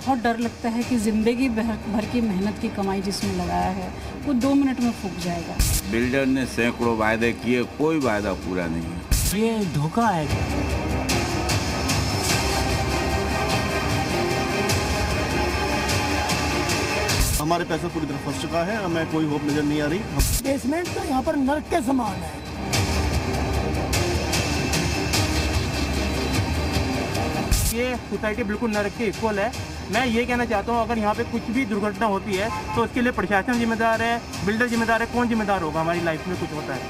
बहुत डर लगता है कि ज़िंदगी भर की मेहनत की कमाई जिसमें लगाया है वो 2 मिनट में फूक जाएगा। बिल्डर ने सैकड़ों वायदे किए, कोई वायदा पूरा नहीं है। ये धोखा है। हमारे पैसा पूरी तरह फंस चुका है, हमें कोई होप नजर नहीं आ रही। बेसमेंट तो यहाँ पर नर्क के समान है। ये सोसाइटी बिल्कुल नर्क के इक्वल है। मैं ये कहना चाहता हूँ, अगर यहाँ पे कुछ भी दुर्घटना होती है तो उसके लिए प्रशासन जिम्मेदार है, बिल्डर जिम्मेदार है, कौन जिम्मेदार होगा? हमारी लाइफ में कुछ होता है।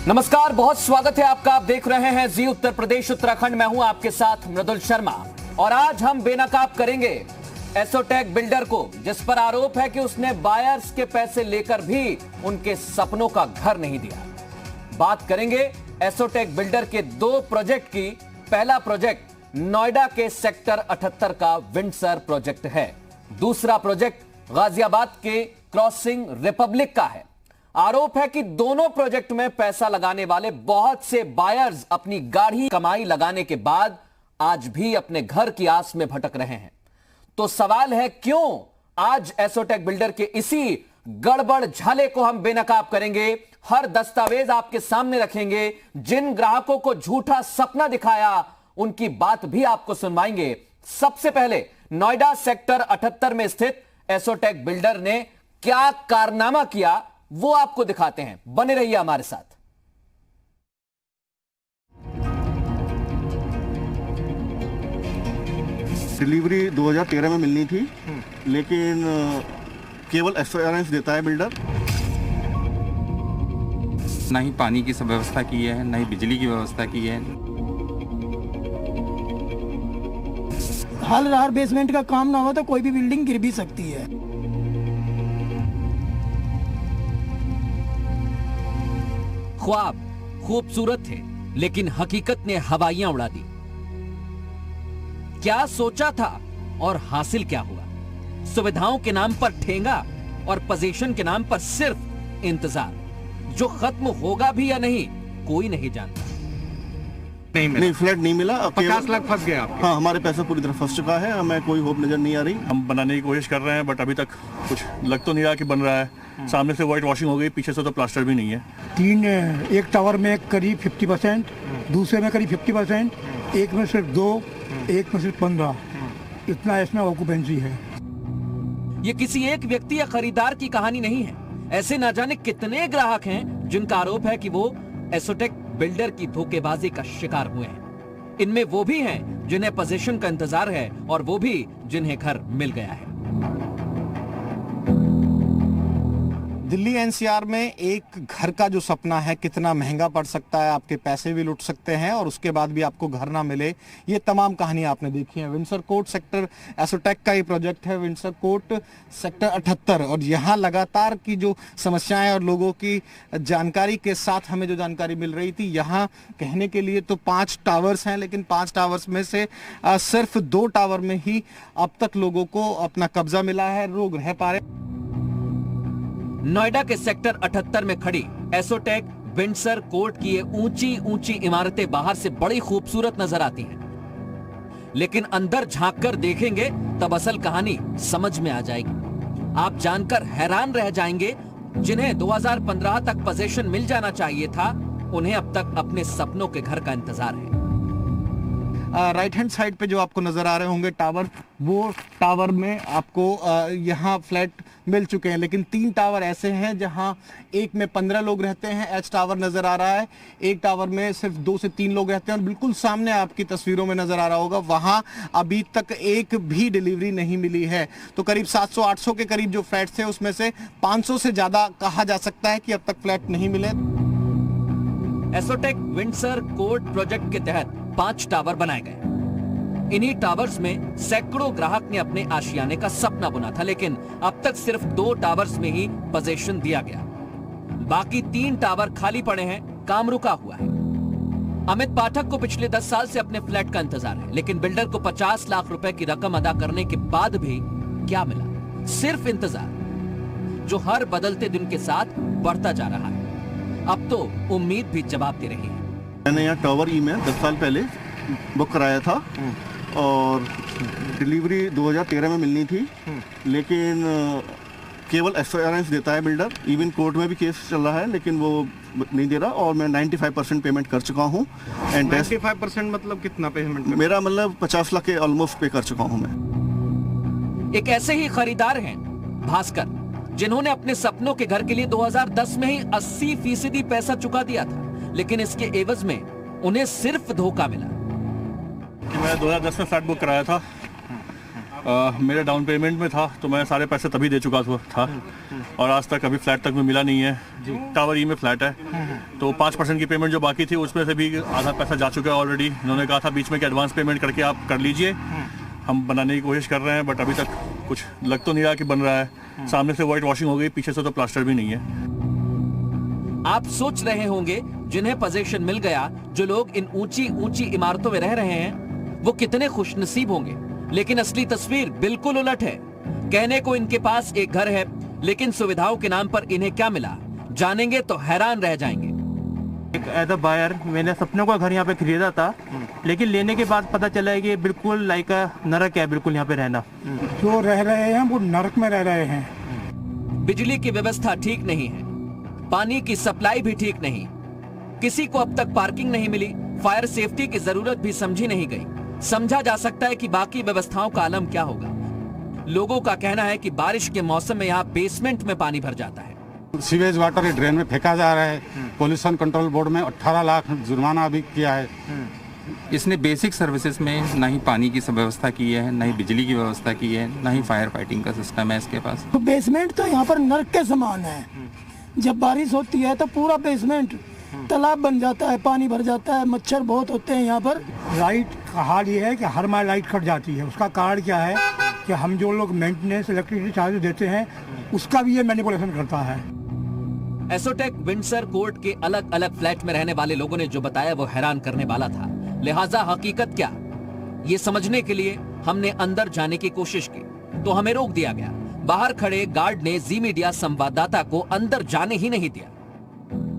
नमस्कार, बहुत स्वागत है आपका। आप देख रहे हैं जी उत्तर प्रदेश उत्तराखंड। मैं हूं आपके साथ मृदुल शर्मा और आज हम बेनकाब करेंगे एसोटेक बिल्डर को, जिस पर आरोप है कि उसने बायर्स के पैसे लेकर भी उनके सपनों का घर नहीं दिया। बात करेंगे एसोटेक बिल्डर के 2 प्रोजेक्ट की। पहला प्रोजेक्ट नोएडा के सेक्टर 78 का विंडसर प्रोजेक्ट है। दूसरा प्रोजेक्ट गाजियाबाद के क्रॉसिंग रिपब्लिक का है। आरोप है कि दोनों प्रोजेक्ट में पैसा लगाने वाले बहुत से बायर्स अपनी गाढ़ी कमाई लगाने के बाद आज भी अपने घर की आस में भटक रहे हैं। तो सवाल है, क्यों? आज एसोटेक बिल्डर के इसी गड़बड़ झाले को हम बेनकाब करेंगे। हर दस्तावेज आपके सामने रखेंगे। जिन ग्राहकों को झूठा सपना दिखाया उनकी बात भी आपको सुनवाएंगे। सबसे पहले नोएडा सेक्टर 78 में स्थित एसोटेक बिल्डर ने क्या कारनामा किया वो आपको दिखाते हैं। बने रहिए हमारे साथ। डिलीवरी 2013 में मिलनी थी, लेकिन केवल एश्योरेंस देता है बिल्डर। ना ही पानी की व्यवस्था की है, ना ही बिजली की व्यवस्था की है। हाल रहा बेसमेंट का काम ना हो तो कोई भी बिल्डिंग गिर भी सकती है। ख्वाब खूबसूरत थे, लेकिन हकीकत ने हवाइयां उड़ा दी। क्या सोचा था और हासिल क्या हुआ? सुविधाओं के नाम पर ठेंगा और पोजीशन के नाम पर सिर्फ इंतजार, जो खत्म होगा भी या नहीं कोई नहीं जानता। नहीं, फ्लैट नहीं मिला। 50 लाख फंस गए आपके। हाँ, हमारे पैसा पूरी तरह फंस चुका है, हमें कोई होप नजर नहीं आ रही। हम बनाने की कोशिश कर रहे हैं, बट अभी तक कुछ लग तो नहीं रहा कि बन रहा है। सामने से व्हाइट वॉशिंग हो गई, पीछे से तो प्लास्टर भी नहीं है। एक टावर में करीब 50%, दूसरे में करीब 50%, एक में सिर्फ 2, एक में सिर्फ 15। इतना इसमें ऑक्यूपेंसी है। ये किसी एक व्यक्ति या खरीदार की कहानी नहीं है। ऐसे ना जाने कितने ग्राहक हैं जिनका आरोप है कि वो एसोटेक बिल्डर की धोखेबाजी का शिकार हुए हैं। इनमें वो भी हैं जिन्हें पोजीशन का इंतजार है और वो भी जिन्हें घर मिल गया है। दिल्ली एनसीआर में एक घर का जो सपना है कितना महंगा पड़ सकता है, आपके पैसे भी लुट सकते हैं और उसके बाद भी आपको घर ना मिले, ये तमाम कहानी आपने देखी है। विंडसर कोर्ट सेक्टर एसोटेक का ही प्रोजेक्ट है, विंडसर कोर्ट सेक्टर 78। और यहाँ लगातार की जो समस्याएं और लोगों की जानकारी के साथ हमें जो जानकारी मिल रही थी, यहाँ कहने के लिए तो 5 टावर्स हैं, लेकिन 5 टावर्स में से सिर्फ 2 टावर में ही अब तक लोगों को अपना कब्जा मिला है, लोग रह पा रहे। नोएडा के सेक्टर 78 में खड़ी एसोटेक विंडसर कोर्ट की ये ऊंची ऊंची इमारतें बाहर से बड़ी खूबसूरत नजर आती हैं, लेकिन अंदर झांककर देखेंगे तब असल कहानी समझ में आ जाएगी। आप जानकर हैरान रह जाएंगे, जिन्हें 2015 तक पोजीशन मिल जाना चाहिए था, उन्हें अब तक अपने सपनों के घर का इंतजार है। राइट हैंड साइड पे जो आपको नजर आ रहे होंगे टावर, वो टावर में आपको यहाँ फ्लैट मिल चुके हैं, लेकिन 3 टावर ऐसे हैं जहाँ एक में 15 लोग रहते हैं। एच टावर नजर आ रहा है, एक टावर में सिर्फ 2 से 3 लोग रहते हैं और बिल्कुल सामने आपकी तस्वीरों में नजर आ रहा होगा, वहाँ अभी तक एक भी डिलीवरी नहीं मिली है। तो करीब 700-800 के करीब जो फ्लैट्स थे उसमें से 500 से ज्यादा कहा जा सकता है कि अब तक फ्लैट नहीं मिले। एसोटेक विंडसर कोर्ट प्रोजेक्ट के तहत 5 टावर बनाए गए। इन्हीं टावर्स में सैकड़ों ग्राहक ने अपने आशियाने का सपना बुना था, लेकिन अब तक सिर्फ 2 टावर्स में ही पोजीशन दिया गया। बाकी 3 टावर खाली पड़े हैं, काम रुका हुआ है। अमित पाठक को पिछले 10 साल से अपने फ्लैट का इंतजार है, लेकिन बिल्डर को 50 लाख रुपए की रकम अदा करने के बाद भी क्या मिला? सिर्फ इंतजार। जो हर बदलते दिन के साथ बढ़ता जा रहा है। अब तो उम्मीद भी जवाब दे रही है। मैंने यहाँ टावर ई में 10 साल पहले बुक कराया था और डिलीवरी 2013 में मिलनी थी, लेकिन केवल एश्योरेंस देता है बिल्डर। इवन कोर्ट में भी केस चल रहा है लेकिन वो नहीं दे रहा और मैं 95% पेमेंट कर चुका हूँ। एंड 95% मतलब कितना पेमेंट? मेरा मतलब 50 लाख के ऑलमोस्ट पे कर चुका हूँ मैं। एक ऐसे ही खरीदार हैं भास्कर, जिन्होंने अपने सपनों के घर के लिए 2010 में ही 80% पैसा चुका दिया था, लेकिन इसके एवज में उन्हें सिर्फ धोखा मिला। मैं 2010 में फ्लैट बुक कराया था, मेरे डाउन पेमेंट में था तो मैं सारे पैसे तभी दे चुका था और आज तक अभी फ्लैट तक में मिला नहीं है। टावर ई में फ्लैट है तो 5% की पेमेंट जो बाकी थी उसमें से भी आधा पैसा जा चुका है ऑलरेडी। इन्होंने कहा था बीच में कि एडवांस पेमेंट करके आप कर लीजिए, हम बनाने की कोशिश कर रहे हैं बट अभी तक कुछ लग तो नहीं रहा कि बन रहा है। सामने से वाइट वॉशिंग हो गई, पीछे से तो प्लास्टर भी नहीं है। आप सोच रहे होंगे जिन्हें पोजीशन मिल गया, जो लोग इन ऊंची ऊंची इमारतों में रह रहे हैं, वो कितने खुशनसीब होंगे, लेकिन असली तस्वीर बिल्कुल उलट है। कहने को इनके पास एक घर है, लेकिन सुविधाओं के नाम पर इन्हें क्या मिला, जानेंगे तो हैरान रह जाएंगे। एक एज अ बायर मैंने सपनों का घर यहाँ पे खरीदा था, लेकिन लेने के बाद पता चला है कि बिल्कुल लाइक नरक है बिल्कुल यहाँ पे रहना। जो रह रहे हैं वो नरक में रह रहे हैं। बिजली की व्यवस्था ठीक नहीं है, पानी की सप्लाई भी ठीक नहीं, किसी को अब तक पार्किंग नहीं मिली, फायर सेफ्टी की जरूरत भी समझी नहीं गई। समझा जा सकता है कि बाकी व्यवस्थाओं का आलम क्या होगा। लोगों का कहना है कि बारिश के मौसम में यहाँ बेसमेंट में पानी भर जाता है। सीवेज वाटर ड्रेन में फेंका जा रहा है। पोल्यूशन कंट्रोल बोर्ड में 18 लाख जुर्माना भी किया है। इसने बेसिक सर्विसेज में ना ही पानी की व्यवस्था की है, ना ही बिजली की व्यवस्था की है, ना ही फायर फाइटिंग का सिस्टम है इसके पास। तो बेसमेंट तो यहाँ पर नर्क के समान है। जब बारिश होती है तो पूरा बेसमेंट तालाब बन जाता है, पानी भर जाता है, मच्छर बहुत होते हैं यहाँ पर। लाइट का हाल ये है कि हर माह लाइट कट जाती है। उसका कारण क्या है कि हम जो लोग मेंटेनेंस इलेक्ट्रिसिटी चार्ज देते हैं उसका भी ये मैनिपुलेशन करता है। एसोटेक विंडसर कोर्ट के अलग अलग फ्लैट में रहने वाले लोगों ने जो बताया वो हैरान करने वाला था। लिहाजा हकीकत क्या, ये समझने के लिए हमने अंदर जाने की कोशिश की तो हमें रोक दिया गया। बाहर खड़े गार्ड ने जी मीडिया संवाददाता को अंदर जाने ही नहीं दिया।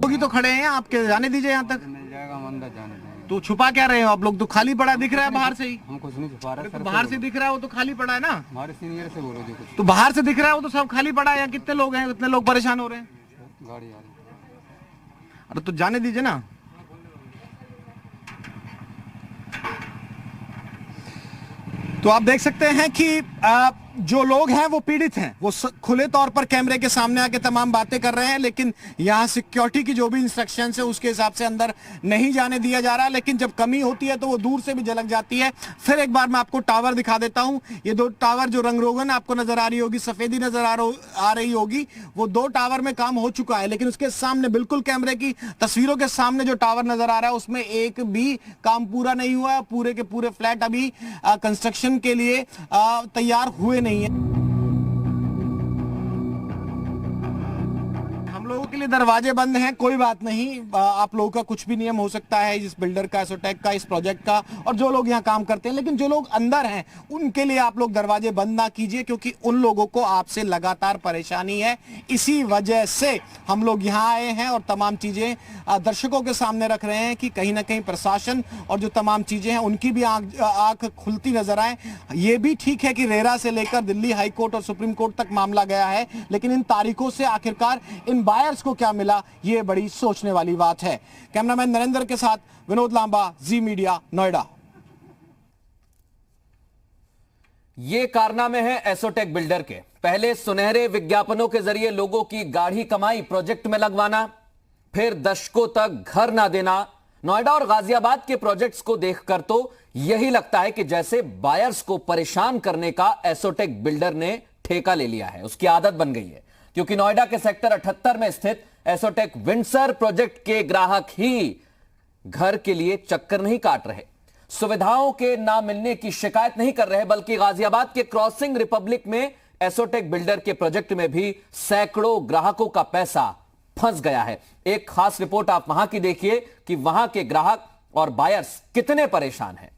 लोग तो खड़े हैं आपके, जाने दीजिए यहाँ तक। मिल जाएगा, हम अंदर जाने देंगे। तो छुपा क्या रहे हो आप लोग? तो खाली पड़ा दिख रहा है बाहर से ही। हम कुछ नहीं छुपा रहे। तो बाहर से दिख रहा है वो तो खाली पड़ा है ना। हमारे सीनियर से बोलो जो कुछ। तो बाहर से दिख रहा है वो तो सब खाली पड़ा है। यहाँ कितने लोग हैं, कितने लोग परेशान हो रहे हैं? गाड़ी आ रही है। अरे तो जाने दीजिए ना। तो आप देख सकते हैं कि जो लोग हैं वो पीड़ित हैं, वो खुले तौर पर कैमरे के सामने आके तमाम बातें कर रहे हैं, लेकिन यहाँ सिक्योरिटी की जो भी इंस्ट्रक्शंस है उसके हिसाब से अंदर नहीं जाने दिया जा रहा। लेकिन जब कमी होती है तो वो दूर से भी झलक जाती है। फिर एक बार मैं आपको टावर दिखा देता हूँ। ये दो टावर जो रंग रोगन आपको नजर आ रही होगी, सफेदी नजर आ रही होगी, वो दो टावर में काम हो चुका है। लेकिन उसके सामने बिल्कुल कैमरे की तस्वीरों के सामने जो टावर नजर आ रहा है उसमें एक भी काम पूरा नहीं हुआ। पूरे के पूरे फ्लैट अभी कंस्ट्रक्शन के लिए तैयार हुए नहीं है। हम लोगों के लिए दरवाजे बंद हैं, कोई बात नहीं। आप लोगों का कुछ भी नियम हो सकता है, इस बिल्डर का, एसोटेक का, इस प्रोजेक्ट का और जो लोग यहाँ काम करते हैं, लेकिन जो लोग अंदर हैं उनके लिए आप लोग दरवाजे बंद ना कीजिए, क्योंकि उन लोगों को आपसे लगातार परेशानी है। इसी वजह से हम लोग यहाँ आए हैं और तमाम चीजें दर्शकों के सामने रख रहे हैं कि कहीं ना कहीं प्रशासन और जो तमाम चीजें हैं उनकी भी आंख खुलती नजर आए। ये भी ठीक है कि रेरा से लेकर दिल्ली हाई कोर्ट और सुप्रीम कोर्ट तक मामला गया है, लेकिन इन तारीखों से आखिरकार इन बायर्स को क्या मिला, ये बड़ी सोचने वाली बात है। कैमरामैन नरेंद्र के साथ विनोद लांबा, जी मीडिया, नोएडा। ये कारनामे हैं एसोटेक बिल्डर के। पहले सुनहरे विज्ञापनों के जरिए लोगों की गाढ़ी कमाई प्रोजेक्ट में लगवाना, फिर दशकों तक घर ना देना। नोएडा और गाजियाबाद के प्रोजेक्ट्स को देखकर तो यही लगता है कि जैसे बायर्स को परेशान करने का एसोटेक बिल्डर ने ठेका ले लिया है, उसकी आदत बन गई है। क्योंकि नोएडा के सेक्टर 78 में स्थित एसोटेक विंडसर प्रोजेक्ट के ग्राहक ही घर के लिए चक्कर नहीं काट रहे, सुविधाओं के ना मिलने की शिकायत नहीं कर रहे, बल्कि गाजियाबाद के क्रॉसिंग रिपब्लिक में एसोटेक बिल्डर के प्रोजेक्ट में भी सैकड़ों ग्राहकों का पैसा फंस गया है। एक खास रिपोर्ट आप वहां की देखिए कि वहां के ग्राहक और बायर्स कितने परेशान हैं।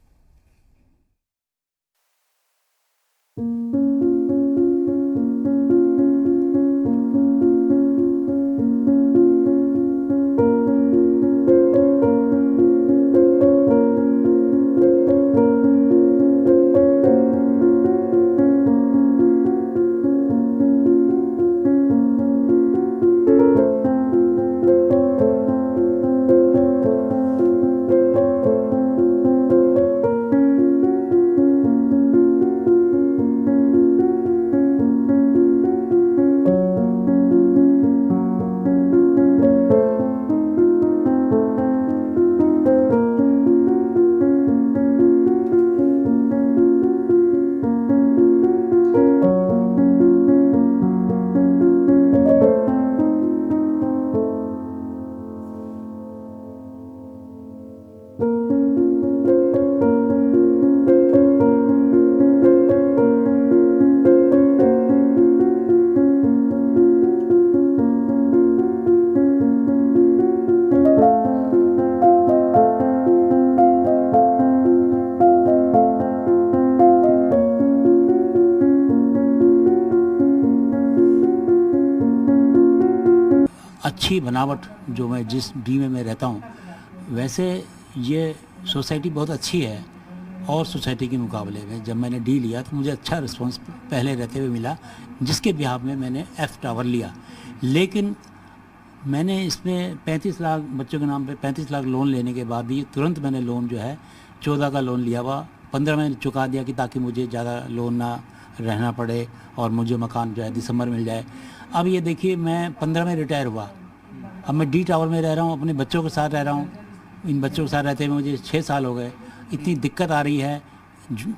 अच्छी बनावट जो मैं जिस डी में मैं रहता हूँ, वैसे ये सोसाइटी बहुत अच्छी है और सोसाइटी के मुकाबले में जब मैंने डी लिया तो मुझे अच्छा रिस्पांस पहले रहते हुए मिला, जिसके बिहाफ में मैंने एफ टावर लिया। लेकिन मैंने इसमें 35 लाख बच्चों के नाम पे 35 लाख लोन लेने के बाद भी तुरंत मैंने लोन जो है 14 का लोन लिया हुआ, 15 में चुका दिया कि ताकि मुझे ज़्यादा लोन ना रहना पड़े और मुझे मकान जो है दिसंबर मिल जाए। अब ये देखिए मैं 15 में रिटायर हुआ, अब मैं डी टावर में रह रहा हूँ, अपने बच्चों के साथ रह रहा हूँ। इन बच्चों के साथ रहते हुए मुझे 6 साल हो गए। इतनी दिक्कत आ रही है,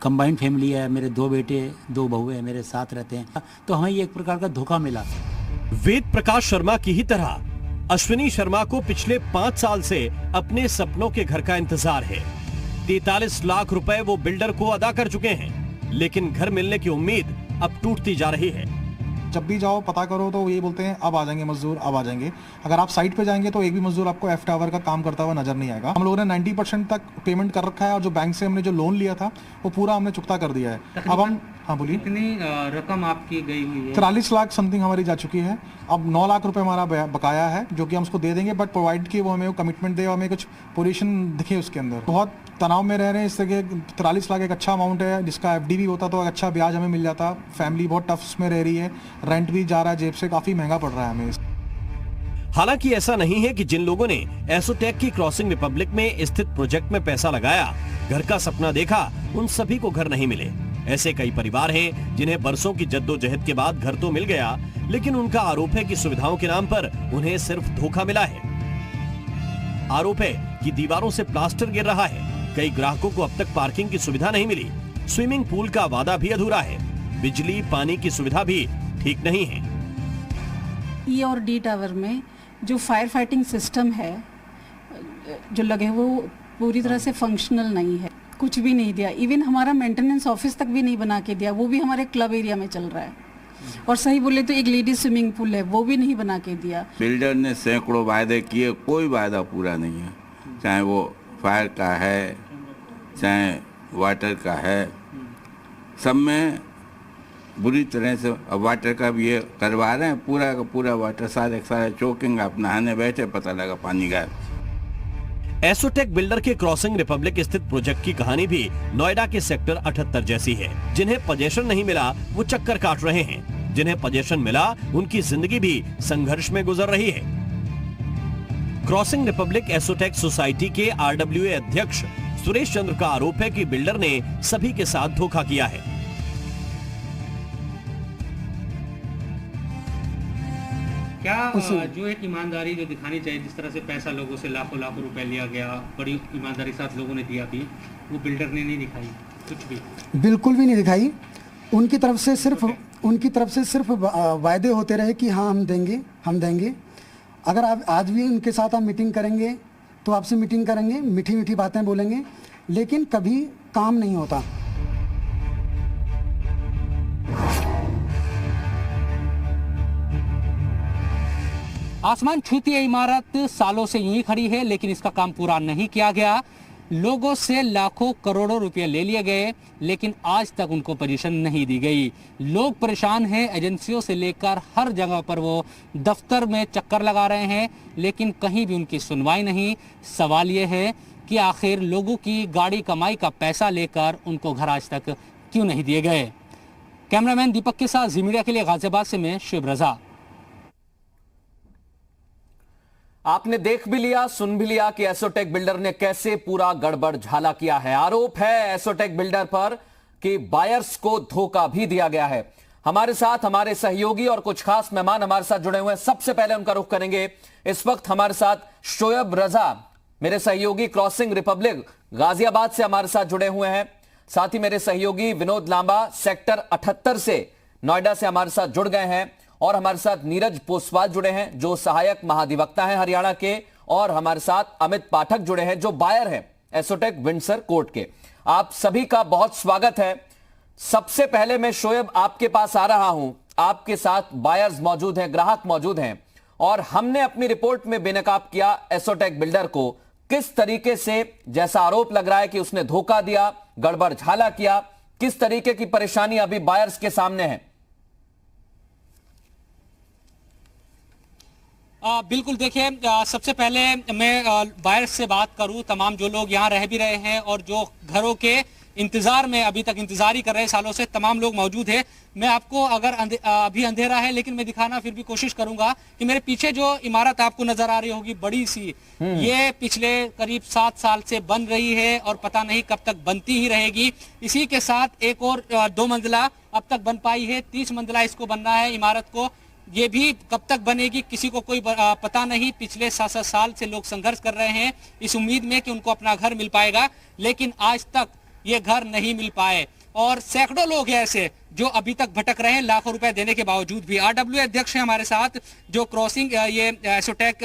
कंबाइंड फैमिली है, मेरे 2 बेटे 2 बहू है, मेरे साथ रहते हैं, तो हमें ये एक प्रकार का धोखा मिला। वेद प्रकाश शर्मा की ही तरह अश्विनी शर्मा को पिछले 5 साल से अपने सपनों के घर का इंतजार है। 43 लाख रुपए वो बिल्डर को अदा कर चुके हैं, लेकिन घर मिलने की उम्मीद अब टूटती जा रही है। जब भी जाओ पता करो तो ये बोलते हैं अब आ जाएंगे मजदूर, अब आ जाएंगे। अगर आप साइट पे जाएंगे तो एक भी मजदूर आपको एफ टावर का काम करता हुआ नजर नहीं आएगा। हम लोगों ने 90% तक पेमेंट कर रखा है और जो बैंक से हमने जो लोन लिया था वो पूरा हमने चुकता कर दिया है। अब हम, हाँ बोलिए, कितनी रकम आपकी गई हुई है? 43 लाख समथिंग हमारी जा चुकी है। अब 9 लाख रुपए हमारा बकाया है जो कि हम उसको दे देंगे, बट प्रोवाइड की वो हमें कमिटमेंट दे और हमें कुछ पोजीशन दिखे उसके अंदर। बहुत तनाव में रह रहे हैं, इससे कि 43 लाख एक अच्छा अमाउंट है, जिसका एफडी भी होता तो अच्छा ब्याज हमें मिल जाता। फैमिली बहुत टफ में रह रही है, रेंट भी जा रहा है जेब से, काफी महंगा पड़ रहा है हमें। हालांकि ऐसा नहीं है कि जिन लोगों ने एसोटेक की क्रॉसिंग रिपब्लिक में स्थित प्रोजेक्ट में पैसा लगाया, घर का सपना देखा, उन सभी को घर नहीं मिले। ऐसे कई परिवार हैं जिन्हें बरसों की जद्दोजहद के बाद घर तो मिल गया, लेकिन उनका आरोप है कि सुविधाओं के नाम पर उन्हें सिर्फ धोखा मिला है। आरोप है कि दीवारों से प्लास्टर गिर रहा है, कई ग्राहकों को अब तक पार्किंग की सुविधा नहीं मिली, स्विमिंग पूल का वादा भी अधूरा है, बिजली पानी की सुविधा भी ठीक नहीं है। ई और डी टावर में जो फायर फाइटिंग सिस्टम है जो लगे वो पूरी तरह से फंक्शनल नहीं है, कुछ भी नहीं दिया। इवन हमारा मेंटेनेंस ऑफिस तक भी नहीं बना के दिया, वो भी हमारे क्लब एरिया में चल रहा है। और सही बोले तो एक लेडीज स्विमिंग पूल है, वो भी नहीं बना के दिया। बिल्डर ने सैकड़ों वायदे किए, कोई वायदा पूरा नहीं है, चाहे वो फायर का है चाहे वाटर का है, सब में बुरी तरह से। अब वाटर का भी ये करवा रहे हैं, पूरा का पूरा वाटर सारे चौकिंग, आप नहाने बैठे पता लगा पानी गायब। एसोटेक बिल्डर के क्रॉसिंग रिपब्लिक स्थित प्रोजेक्ट की कहानी भी नोएडा के सेक्टर 78 जैसी है। जिन्हें पोजीशन नहीं मिला वो चक्कर काट रहे हैं, जिन्हें पोजीशन मिला उनकी जिंदगी भी संघर्ष में गुजर रही है। क्रॉसिंग रिपब्लिक एसोटेक सोसाइटी के आरडब्ल्यूए अध्यक्ष सुरेश चंद्र का आरोप है कि बिल्डर ने सभी के साथ धोखा किया है। क्या जो एक ईमानदारी जो दिखानी चाहिए, जिस तरह से पैसा लोगों से लाखों लाखों रुपए लिया गया, बड़ी ईमानदारी के साथ लोगों ने दिया भी, वो बिल्डर ने नहीं दिखाई कुछ भी? बिल्कुल भी नहीं दिखाई। उनकी तरफ से सिर्फ वायदे होते रहे कि हाँ हम देंगे। अगर आप आज भी उनके साथ आप मीटिंग करेंगे तो आपसे मीटिंग करेंगे, मीठी मीठी बातें बोलेंगे, लेकिन कभी काम नहीं होता। आसमान छूती ये इमारत सालों से यूं ही खड़ी है, लेकिन इसका काम पूरा नहीं किया गया। लोगों से लाखों करोड़ों रुपए ले लिए गए, लेकिन आज तक उनको पोजीशन नहीं दी गई। लोग परेशान हैं, एजेंसियों से लेकर हर जगह पर वो दफ्तर में चक्कर लगा रहे हैं, लेकिन कहीं भी उनकी सुनवाई नहीं। सवाल ये है कि आखिर लोगों की गाड़ी कमाई का पैसा लेकर उनको घर आज तक क्यों नहीं दिए गए। कैमरामैन दीपक के साथ जी मीडिया के लिए गाजियाबाद से मैं शिव रजा। आपने देख भी लिया, सुन भी लिया कि एसोटेक बिल्डर ने कैसे पूरा गड़बड़ झाला किया है। आरोप है एसोटेक बिल्डर पर कि बायर्स को धोखा भी दिया गया है। हमारे साथ हमारे सहयोगी और कुछ खास मेहमान हमारे साथ जुड़े हुए हैं। सबसे पहले उनका रुख करेंगे। इस वक्त हमारे साथ शोएब रजा, मेरे सहयोगी क्रॉसिंग रिपब्लिक गाजियाबाद से हमारे साथ जुड़े हुए हैं। साथ ही मेरे सहयोगी विनोद लांबा सेक्टर 78 से नोएडा से हमारे साथ जुड़ गए हैं। और हमारे साथ नीरज पोसवाल जुड़े हैं जो सहायक महाधिवक्ता हैं हरियाणा के, और हमारे साथ अमित पाठक जुड़े हैं जो बायर हैं एसोटेक विंडसर कोर्ट के। आप सभी का बहुत स्वागत है। सबसे पहले मैं शोएब आपके पास आ रहा हूं। आपके साथ बायर्स मौजूद हैं, ग्राहक मौजूद हैं, और हमने अपनी रिपोर्ट में बेनकाब किया एसोटेक बिल्डर को किस तरीके से, जैसा आरोप लग रहा है कि उसने धोखा दिया, गड़बड़ झाला किया, किस तरीके की परेशानी अभी बायर्स के सामने है। बिल्कुल देखिए, सबसे पहले मैं बायर्स से बात करूं, तमाम जो लोग यहाँ रह भी रहे हैं और जो घरों के इंतजार में अभी तक इंतजार ही कर रहे हैं सालों से, तमाम लोग मौजूद हैं। मैं आपको अगर अभी अंधेरा है लेकिन मैं दिखाना फिर भी कोशिश करूंगा कि मेरे पीछे जो इमारत आपको नजर आ रही होगी बड़ी सी, ये पिछले करीब 7 साल से बन रही है और पता नहीं कब तक बनती ही रहेगी। इसी के साथ एक और 2 मंजिला अब तक बन पाई है, 30 मंजिला इसको बनना है इमारत को। ये भी कब तक बनेगी किसी को कोई पता नहीं। पिछले 7 साल से लोग संघर्ष कर रहे हैं इस उम्मीद में कि उनको अपना घर मिल पाएगा, लेकिन आज तक ये घर नहीं मिल पाए और सैकड़ों लोग हैं ऐसे जो अभी तक भटक रहे हैं लाखों रुपए देने के बावजूद भी। आरडब्ल्यू अध्यक्ष हैं हमारे साथ जो क्रॉसिंग ये एसोटेक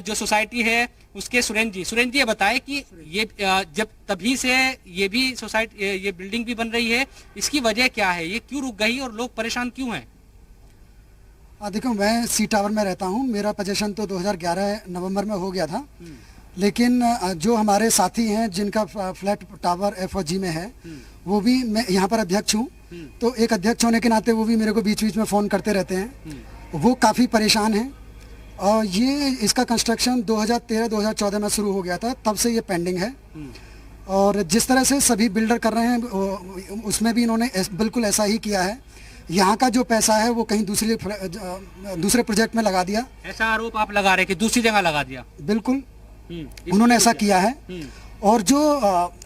जो सोसाइटी है उसके सुरेंद्र जी ये बताए कि ये जब तभी से ये भी सोसाइटी ये बिल्डिंग भी बन रही है, इसकी वजह क्या है, ये क्यों रुक गई और लोग परेशान क्यों हैं? देखो, मैं सी टावर में रहता हूँ। मेरा पोजीशन तो 2011 नवंबर में हो गया था, लेकिन जो हमारे साथी हैं जिनका फ्लैट टावर एफ और जी में है, वो भी मैं यहाँ पर अध्यक्ष हूँ, तो एक अध्यक्ष होने के नाते वो भी मेरे को बीच बीच में फ़ोन करते रहते हैं। वो काफ़ी परेशान हैं और ये इसका कंस्ट्रक्शन 2013-2014 में शुरू हो गया था, तब से ये पेंडिंग है। और जिस तरह से सभी बिल्डर कर रहे हैं उसमें भी इन्होंने बिल्कुल ऐसा ही किया है। यहाँ का जो पैसा है वो कहीं दूसरे प्रोजेक्ट में लगा दिया। ऐसा आरोप आप लगा रहे हैं कि दूसरी जगह लगा दिया? बिल्कुल, उन्होंने ऐसा किया है। और जो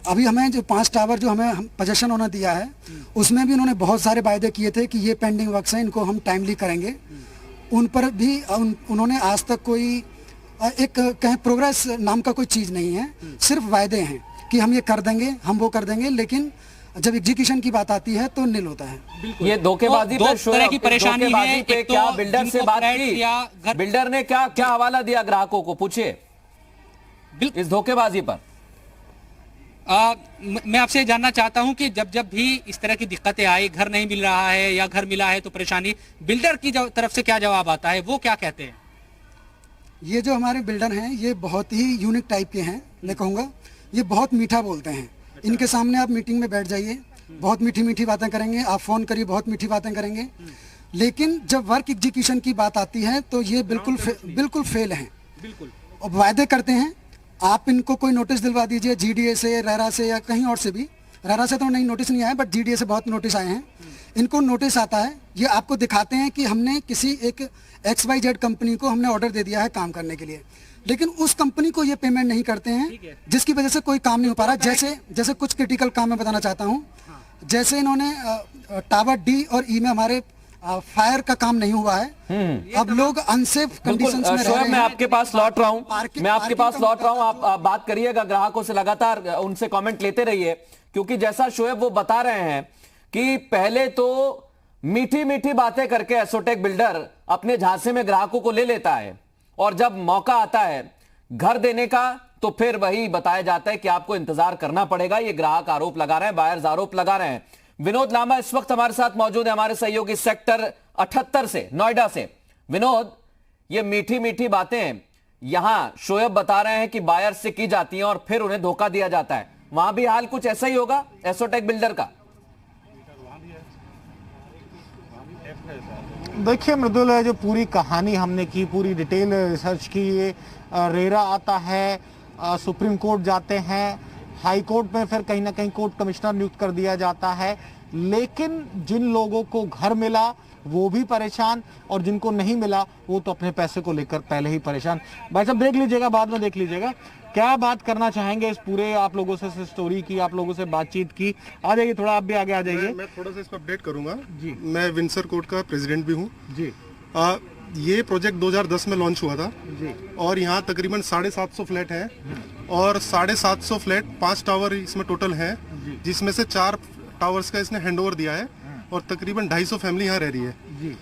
अभी हमें जो 5 टावर जो हमें पोजीशन होना दिया है, उसमें भी उन्होंने बहुत सारे वायदे किए थे कि ये पेंडिंग वर्क्स हैं, इनको हम टाइमली करेंगे। उन पर भी उन्होंने आज तक कोई एक कहीं प्रोग्रेस नाम का कोई चीज़ नहीं है, सिर्फ वायदे हैं कि हम ये कर देंगे, हम वो कर देंगे, लेकिन जब एग्जीक्यूशन की बात आती है तो निल होता है। ये धोखेबाजी दो तरह की परेशानी है। पे एक क्या तो बिल्डर से बात की, बिल्डर ने क्या हवाला दिया ग्राहकों को, पूछिए इस धोखेबाजी पर। मैं आपसे जानना चाहता हूं कि जब भी इस तरह की दिक्कतें आई, घर नहीं मिल रहा है या घर मिला है तो परेशानी, बिल्डर की तरफ से क्या जवाब आता है, वो क्या कहते हैं? ये जो हमारे बिल्डर हैं ये बहुत ही यूनिक टाइप के हैं। मैं कहूँगा ये बहुत मीठा बोलते हैं। इनके सामने आप मीटिंग में बैठ जाइए, बहुत मीठी मीठी बातें करेंगे, आप फ़ोन करिए, बहुत मीठी बातें करेंगे, लेकिन जब वर्क एग्जीक्यूशन की बात आती है तो ये बिल्कुल फेल हैं। और वायदे करते हैं, आप इनको कोई नोटिस दिलवा दीजिए जीडीए से, रेरा से या कहीं और से भी। रेरा से तो नहीं नोटिस नहीं आया, बट जीडीए से बहुत नोटिस आए हैं। इनको नोटिस आता है, ये आपको दिखाते हैं कि हमने किसी एक XYZ कंपनी को हमने ऑर्डर दे दिया है काम करने के लिए, लेकिन उस कंपनी को ये पेमेंट नहीं करते हैं, जिसकी वजह से कोई काम नहीं हो पा रहा। जैसे कुछ क्रिटिकल काम मैं बताना चाहता हूँ। जैसे इन्होंने टावर डी और ई में हमारे फायर का काम नहीं हुआ है। अब लोग अनसेफ कंडीशंस में रह रहे हैं। मैं आपके पास लौट रहा हूं, आप बात करिएगा ग्राहकों से, लगातार उनसे कमेंट लेते रहिए, क्योंकि जैसा शोएब वो बता रहे हैं कि पहले तो मीठी मीठी बातें करके एसोटेक बिल्डर अपने झांसे में ग्राहकों को ले लेता है, और जब मौका आता है घर देने का तो फिर वही बताया जाता है कि आपको इंतजार करना पड़ेगा। ये ग्राहक आरोप लगा रहे हैं, बायर्स आरोप लगा रहे हैं। विनोद लांबा इस वक्त हमारे साथ मौजूद है, हमारे सहयोगी सेक्टर 78 से, नोएडा से। विनोद, ये मीठी मीठी बातें यहां शोएब बता रहे हैं कि बायर से की जाती हैं और फिर उन्हें धोखा दिया जाता है, वहां भी हाल कुछ ऐसा ही होगा एसोटेक बिल्डर का? देखिए मृदुल, जो पूरी कहानी हमने की, पूरी डिटेल रिसर्च की, ये रेरा आता है, सुप्रीम कोर्ट जाते हैं, हाई कोर्ट में फिर कहीं ना कहीं कोर्ट कमिश्नर नियुक्त कर दिया जाता है, लेकिन जिन लोगों को घर मिला वो भी परेशान और जिनको नहीं मिला वो तो अपने पैसे को लेकर पहले ही परेशान। भाई साहब देख लीजिएगा, बाद में देख लीजिएगा, क्या बात करना चाहेंगे इस पूरे आप लोगों से स्टोरी की, आप लोगों से बातचीत की? आ जाइए, थोड़ा आप भी आगे आ जाइए। मैं थोड़ा सा इसको अपडेट करूंगा जी। मैं विंसर कोर्ट का प्रेसिडेंट भी हूँ जी। ये प्रोजेक्ट 2010 में लॉन्च हुआ था जी। और यहाँ तकरीबन 750 फ्लैट हैं और 750 फ्लैट 5 टावर इसमें टोटल हैं, जिसमें से 4 टावर्स का इसने हैंडओवर दिया है और तकरीबन 250 फैमिली यहाँ रह रही है जी।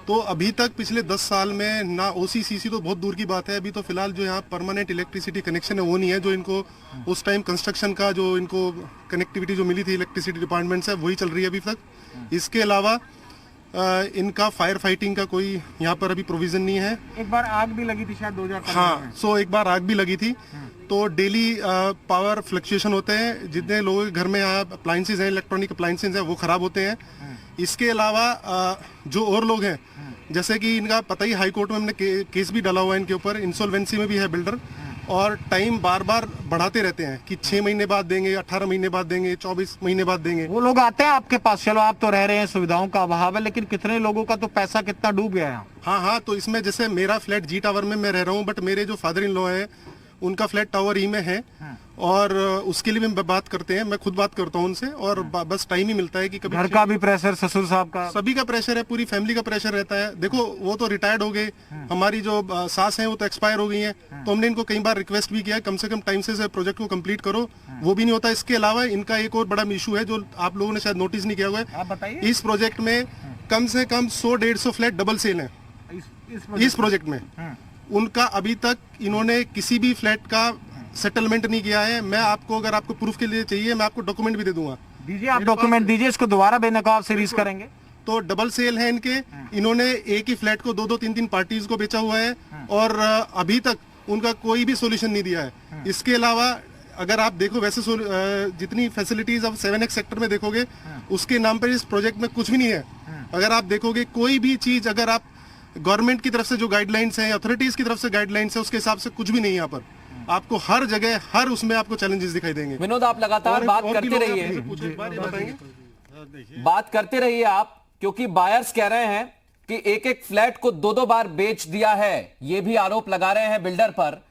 तो अभी तक पिछले 10 साल में ना OCCC तो बहुत दूर की बात है, अभी तो फिलहाल जो यहाँ परमानेंट इलेक्ट्रिसिटी कनेक्शन है वो नहीं है, जो इनको उस टाइम कंस्ट्रक्शन का जो इनको कनेक्टिविटी जो मिली थी इलेक्ट्रिसिटी डिपार्टमेंट से वही चल रही है अभी तक। इसके अलावा इनका फायर फाइटिंग का कोई यहाँ पर अभी प्रोविजन नहीं है। एक बार आग भी लगी थी शायद 2015 हाँ, सो एक बार आग भी लगी थी, तो डेली पावर फ्लक्चुएशन होते हैं, जितने लोगों के घर में यहाँ अप्लाइंसेज हैं, इलेक्ट्रॉनिक अप्लाइंसेज हैं वो खराब होते हैं। इसके अलावा जो और लोग हैं जैसे कि इनका पता ही हाई कोर्ट में हमने केस भी डाला हुआ है इनके ऊपर, इंसॉल्वेंसी में भी है बिल्डर, और टाइम बार बार बढ़ाते रहते हैं कि 6 महीने बाद देंगे, 18 महीने बाद देंगे, 24 महीने बाद देंगे। वो लोग आते हैं आपके पास, चलो आप तो रह रहे हैं, सुविधाओं का अभाव है, लेकिन कितने लोगों का तो पैसा कितना डूब गया है। हाँ, तो इसमें जैसे मेरा फ्लैट जी टावर में मैं रह रहा हूँ, बट मेरे जो फादर इन लॉ है उनका फ्लैट टावर ई में है, और उसके लिए भी बात करते हैं, मैं खुद बात करता हूँ उनसे, और बस टाइम ही मिलता है कि कभी घर का भी प्रेशर, ससुर साहब का, सभी का प्रेशर है, पूरी फैमिली का प्रेशर रहता है। देखो वो तो रिटायर्ड हो गए, हमारी जो सास है वो तो एक्सपायर हो गई है, तो हमने इनको कई बार रिक्वेस्ट भी किया है कम से कम टाइम से प्रोजेक्ट को कंप्लीट करो, वो भी नहीं होता। इसके अलावा इनका एक और बड़ा इशू है जो आप लोगों ने शायद नोटिस नहीं किया हुआ है, इस प्रोजेक्ट में कम से कम 100-150 फ्लैट डबल सेल है इस प्रोजेक्ट में। उनका अभी तक इन्होंने किसी भी फ्लैट का सेटलमेंट नहीं किया है। मैं आपको, अगर आपको प्रूफ के लिए चाहिए, मैं आपको डॉक्यूमेंट भी दे दूंगा। दीजिए, आप डॉक्यूमेंट दीजिए, इसको दोबारा बेनकाब सीरीज करेंगे। तो डबल सेल है इनके, इन्होंने एक ही फ्लैट को 2-3 पार्टीज को बेचा हुआ है, और अभी तक उनका कोई भी सोल्यूशन नहीं दिया है। इसके अलावा अगर आप देखो, वैसे जितनी फैसिलिटीज आप 7X सेक्टर में देखोगे, उसके नाम पर इस प्रोजेक्ट में कुछ भी नहीं है। अगर आप देखोगे कोई भी चीज, अगर आप गवर्नमेंट की तरफ से जो गाइडलाइंस है, अथॉरिटीज की तरफ से गाइडलाइंस है, उसके हिसाब से कुछ भी नहीं है यहाँ पर। आपको हर जगह, हर उसमें आपको चैलेंजेस दिखाई देंगे। विनोद, आप लगातार बात करते रहिए, बात करते रहिए आप, क्योंकि बायर्स कह रहे हैं कि एक फ्लैट को 2 बार बेच दिया है, ये भी आरोप लगा रहे हैं बिल्डर पर।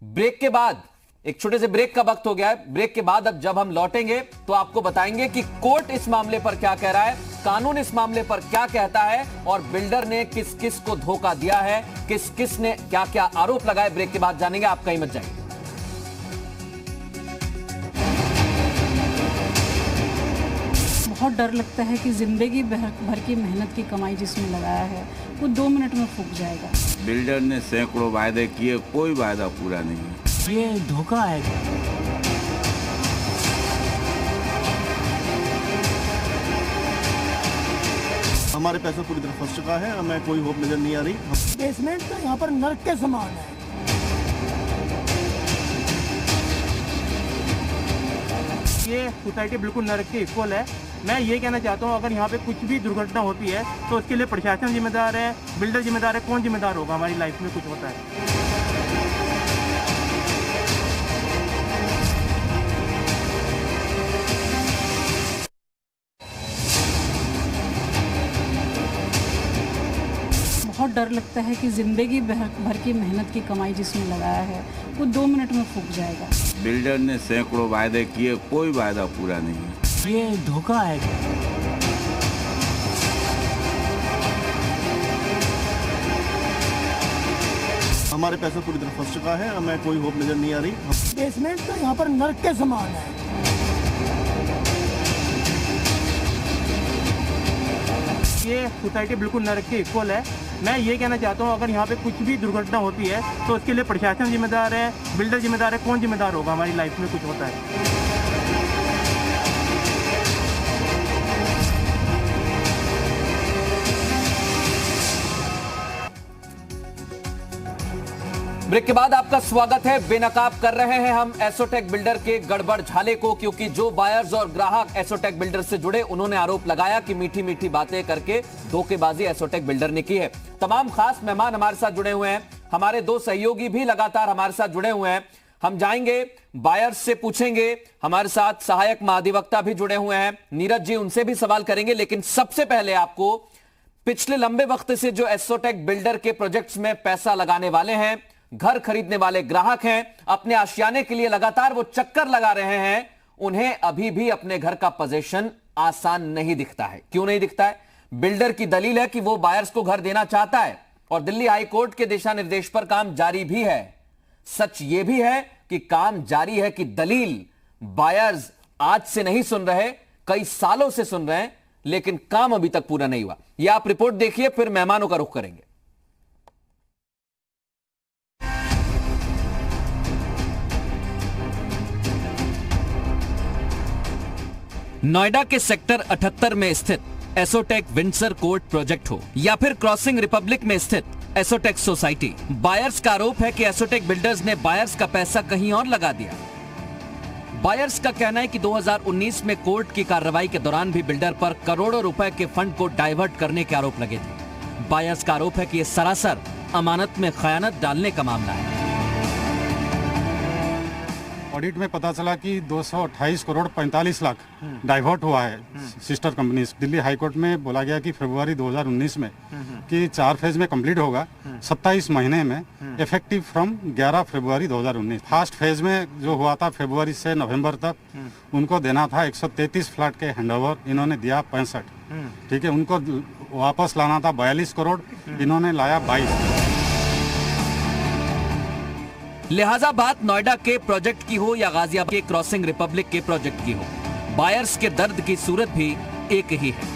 ब्रेक के बाद, एक छोटे से ब्रेक का वक्त हो गया है, ब्रेक के बाद अब जब हम लौटेंगे तो आपको बताएंगे कि कोर्ट इस मामले पर क्या कह रहा है, कानून इस मामले पर क्या कहता है, और बिल्डर ने किस किस को धोखा दिया है, किस किस ने क्या क्या आरोप लगाए। ब्रेक के बाद जानेंगे, आप कहीं मत जाइए। बहुत डर लगता है कि जिंदगी भर की मेहनत की कमाई जिसमें लगाया है वो 2 मिनट में फूक जाएगा। बिल्डर ने सैकड़ों वायदे किए, कोई वायदा पूरा नहीं है। ये धोखा है। हमारे पैसा पूरी तरह फंस चुका है, हमें कोई होप नजर नहीं आ रही। बेसमेंट तो यहाँ पर नर्क के समान है। ये सोसाइटी बिल्कुल नरक के इक्वल है। मैं ये कहना चाहता हूँ, अगर यहाँ पे कुछ भी दुर्घटना होती है तो उसके लिए प्रशासन जिम्मेदार है, बिल्डर जिम्मेदार है, कौन जिम्मेदार होगा? हमारी लाइफ में कुछ होता है। बहुत डर लगता है कि जिंदगी भर की मेहनत की कमाई जिसमें लगाया है वो 2 मिनट में फूक जाएगा। बिल्डर ने सैकड़ों वायदे किए, कोई वायदा पूरा नहीं है। ये धोखा है। हमारे पैसा पूरी तरह फंस चुका है, हमें कोई होप नजर नहीं आ रही। बेसमेंट तो यहाँ पर नर्क के समान है। ये सोसाइटी बिल्कुल नरक के इक्वल है। मैं ये कहना चाहता हूँ, अगर यहाँ पे कुछ भी दुर्घटना होती है तो उसके लिए प्रशासन जिम्मेदार है, बिल्डर जिम्मेदार है, कौन जिम्मेदार होगा? हमारी लाइफ में कुछ होता है। ब्रेक के बाद आपका स्वागत है। बेनकाब कर रहे हैं हम एसोटेक बिल्डर के गड़बड़ झाले को, क्योंकि जो बायर्स और ग्राहक एसोटेक बिल्डर से जुड़े, उन्होंने आरोप लगाया कि मीठी मीठी बातें करके धोखेबाजी एसोटेक बिल्डर ने की है। तमाम खास मेहमान हमारे साथ जुड़े हुए हैं, हमारे 2 सहयोगी भी लगातार हमारे साथ जुड़े हुए हैं। हम जाएंगे बायर्स से पूछेंगे, हमारे साथ सहायक महाधिवक्ता भी जुड़े हुए हैं, नीरज जी, उनसे भी सवाल करेंगे। लेकिन सबसे पहले आपको पिछले लंबे वक्त से जो एसोटेक बिल्डर के प्रोजेक्ट्स में पैसा लगाने वाले हैं, घर खरीदने वाले ग्राहक हैं, अपने आशियाने के लिए लगातार वो चक्कर लगा रहे हैं, उन्हें अभी भी अपने घर का पोजीशन आसान नहीं दिखता है। क्यों नहीं दिखता है? बिल्डर की दलील है कि वो बायर्स को घर देना चाहता है और दिल्ली हाई कोर्ट के दिशा निर्देश पर काम जारी भी है। सच ये भी है कि काम जारी है कि दलील बायर्स आज से नहीं सुन रहे, कई सालों से सुन रहे हैं, लेकिन काम अभी तक पूरा नहीं हुआ। यह आप रिपोर्ट देखिए, फिर मेहमानों का रुख करेंगे। नोएडा के सेक्टर 78 में स्थित एसोटेक विंडसर कोर्ट प्रोजेक्ट हो या फिर क्रॉसिंग रिपब्लिक में स्थित एसोटेक सोसाइटी, बायर्स का आरोप है कि एसोटेक बिल्डर्स ने बायर्स का पैसा कहीं और लगा दिया। बायर्स का कहना है कि 2019 में कोर्ट की कार्रवाई के दौरान भी बिल्डर पर करोड़ों रुपए के फंड को डाइवर्ट करने के आरोप लगे थे। बायर्स का आरोप है कि यह सरासर अमानत में खयानत डालने का मामला है। ऑडिट में पता चला कि 228 करोड़ 45 लाख डाइवर्ट हुआ है sister company. Delhi high court में बोला गया कि फरवरी 2019 में कि 4 फेज में कंप्लीट होगा, 27 महीने में, effective from 11 February 2019। First phase में जो हुआ था फरवरी से नवंबर तक, उनको देना था 133 फ्लैट के हैंडओवर, इन्होंने दिया 65। ठीक है, उनको वापस लाना था 42 करोड़, इन्होंने लाया 22। लिहाजा बात नोएडा के प्रोजेक्ट की हो या गाजियाबाद के क्रॉसिंग रिपब्लिक के प्रोजेक्ट की हो, बायर्स के दर्द की सूरत भी एक ही है।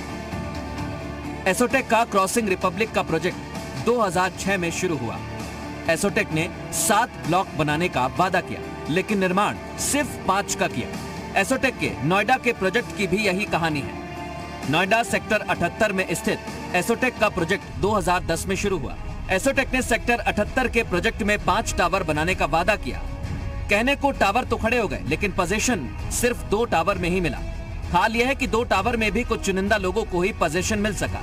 एसोटेक का क्रॉसिंग रिपब्लिक का प्रोजेक्ट 2006 में शुरू हुआ। एसोटेक ने 7 ब्लॉक बनाने का वादा किया, लेकिन निर्माण सिर्फ 5 का किया। एसोटेक के नोएडा के प्रोजेक्ट की भी यही कहानी है। नोएडा सेक्टर 78 में स्थित एसोटेक का प्रोजेक्ट 2010 में शुरू हुआ। एसोटेक ने सेक्टर 78 के प्रोजेक्ट में 5 टावर बनाने का वादा किया। कहने को टावर तो खड़े हो गए, लेकिन पोजीशन सिर्फ 2 टावर में ही मिला। हाल यह है कि 2 टावर में भी कुछ चुनिंदा लोगों को ही पोजीशन मिल सका।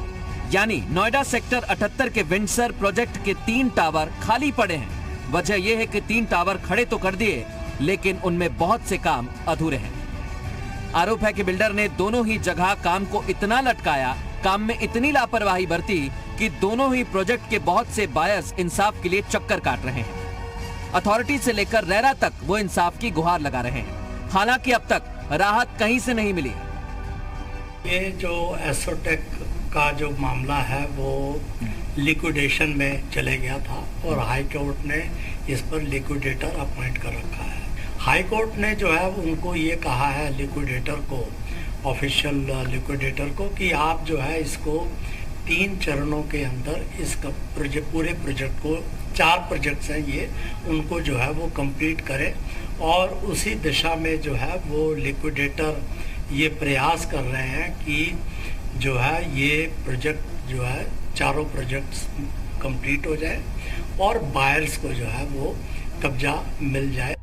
यानी नोएडा सेक्टर 78 के विंडसर प्रोजेक्ट के 3 टावर खाली पड़े हैं। वजह यह है कि 3 टावर खड़े तो कर दिए, लेकिन उनमें बहुत से काम अधूरे हैं। आरोप है कि बिल्डर ने दोनों ही जगह काम को इतना लटकाया, काम में इतनी लापरवाही बरती कि दोनों ही प्रोजेक्ट के बहुत से बायर्स इंसाफ के लिए चक्कर काट रहे हैं। अथॉरिटी से लेकर रेरा तक वो इंसाफ की गुहार लगा रहे हैं। हालांकि अब तक राहत कहीं से नहीं मिली। ये जो एसोटेक का जो मामला है वो लिक्विडेशन में चले गया था और हाई कोर्ट ने इस पर लिक्विडेटर अपॉइंट कर रखा है। हाई कोर्ट ने जो है उनको ये कहा है लिक्विडेटर को, ऑफिशियल लिक्विडेटर को, कि आप जो है इसको 3 चरणों के अंदर इसका पूरे प्रोजेक्ट को, 4 प्रोजेक्ट्स हैं ये, उनको जो है वो कंप्लीट करें। और उसी दिशा में जो है वो लिक्विडेटर ये प्रयास कर रहे हैं कि जो है ये प्रोजेक्ट जो है, चारों प्रोजेक्ट्स कंप्लीट हो जाए और बायर्स को जो है वो कब्जा मिल जाए।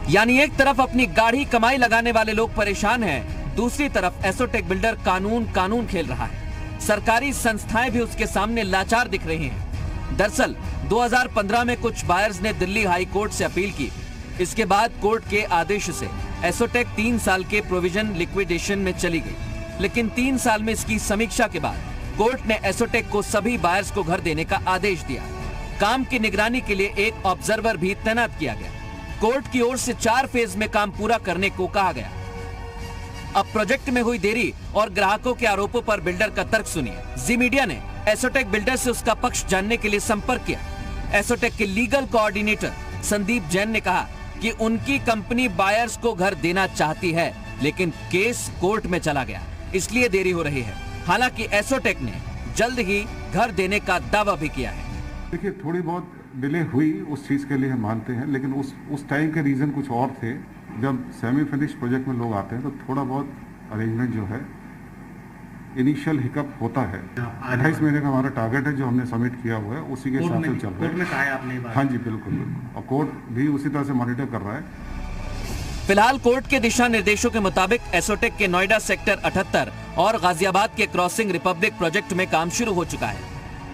यानी एक तरफ अपनी गाढ़ी कमाई लगाने वाले लोग परेशान हैं, दूसरी तरफ एसोटेक बिल्डर कानून खेल रहा है। सरकारी संस्थाएं भी उसके सामने लाचार दिख रही हैं। दरअसल 2015 में कुछ बायर्स ने दिल्ली हाई कोर्ट से अपील की। इसके बाद कोर्ट के आदेश से एसोटेक 3 साल के प्रोविजन लिक्विडेशन में चली गई, लेकिन 3 साल में इसकी समीक्षा के बाद कोर्ट ने एसोटेक को सभी बायर्स को घर देने का आदेश दिया। काम की निगरानी के लिए एक ऑब्जर्वर भी तैनात किया गया। कोर्ट की ओर से 4 फेज में काम पूरा करने को कहा गया। अब प्रोजेक्ट में हुई देरी और ग्राहकों के आरोपों पर बिल्डर का तर्क सुनिए। जी मीडिया ने एसोटेक बिल्डर से उसका पक्ष जानने के लिए संपर्क किया। एसोटेक के लीगल कोऑर्डिनेटर संदीप जैन ने कहा कि उनकी कंपनी बायर्स को घर देना चाहती है, लेकिन केस कोर्ट में चला गया, इसलिए देरी हो रही है। हालांकि एसोटेक ने जल्द ही घर देने का दावा भी किया है। देखिए, थोड़ी बहुत डिले हुई, उस चीज़ के लिए हम मानते हैं, लेकिन उस टाइम के रीज़न कुछ और थे। जब सेमी फिनिश प्रोजेक्ट में लोग आते हैं तो थोड़ा बहुत अरेंजमेंट जो है, इनिशियल हिकअप होता है। 28 महीने का हमारा टारगेट है जो हमने सबमिट किया हुआ है, उसी के हिसाब से चल रहा है। कोर्ट में कहा है आपने? हाँ जी, बिल्कुल। और कोर्ट भी उसी तरह से मॉनिटर कर रहा है। फिलहाल कोर्ट के दिशा निर्देशों के मुताबिक एसोटेक के नोएडा सेक्टर 78 और गाजियाबाद के क्रॉसिंग रिपब्लिक प्रोजेक्ट में काम शुरू हो चुका है।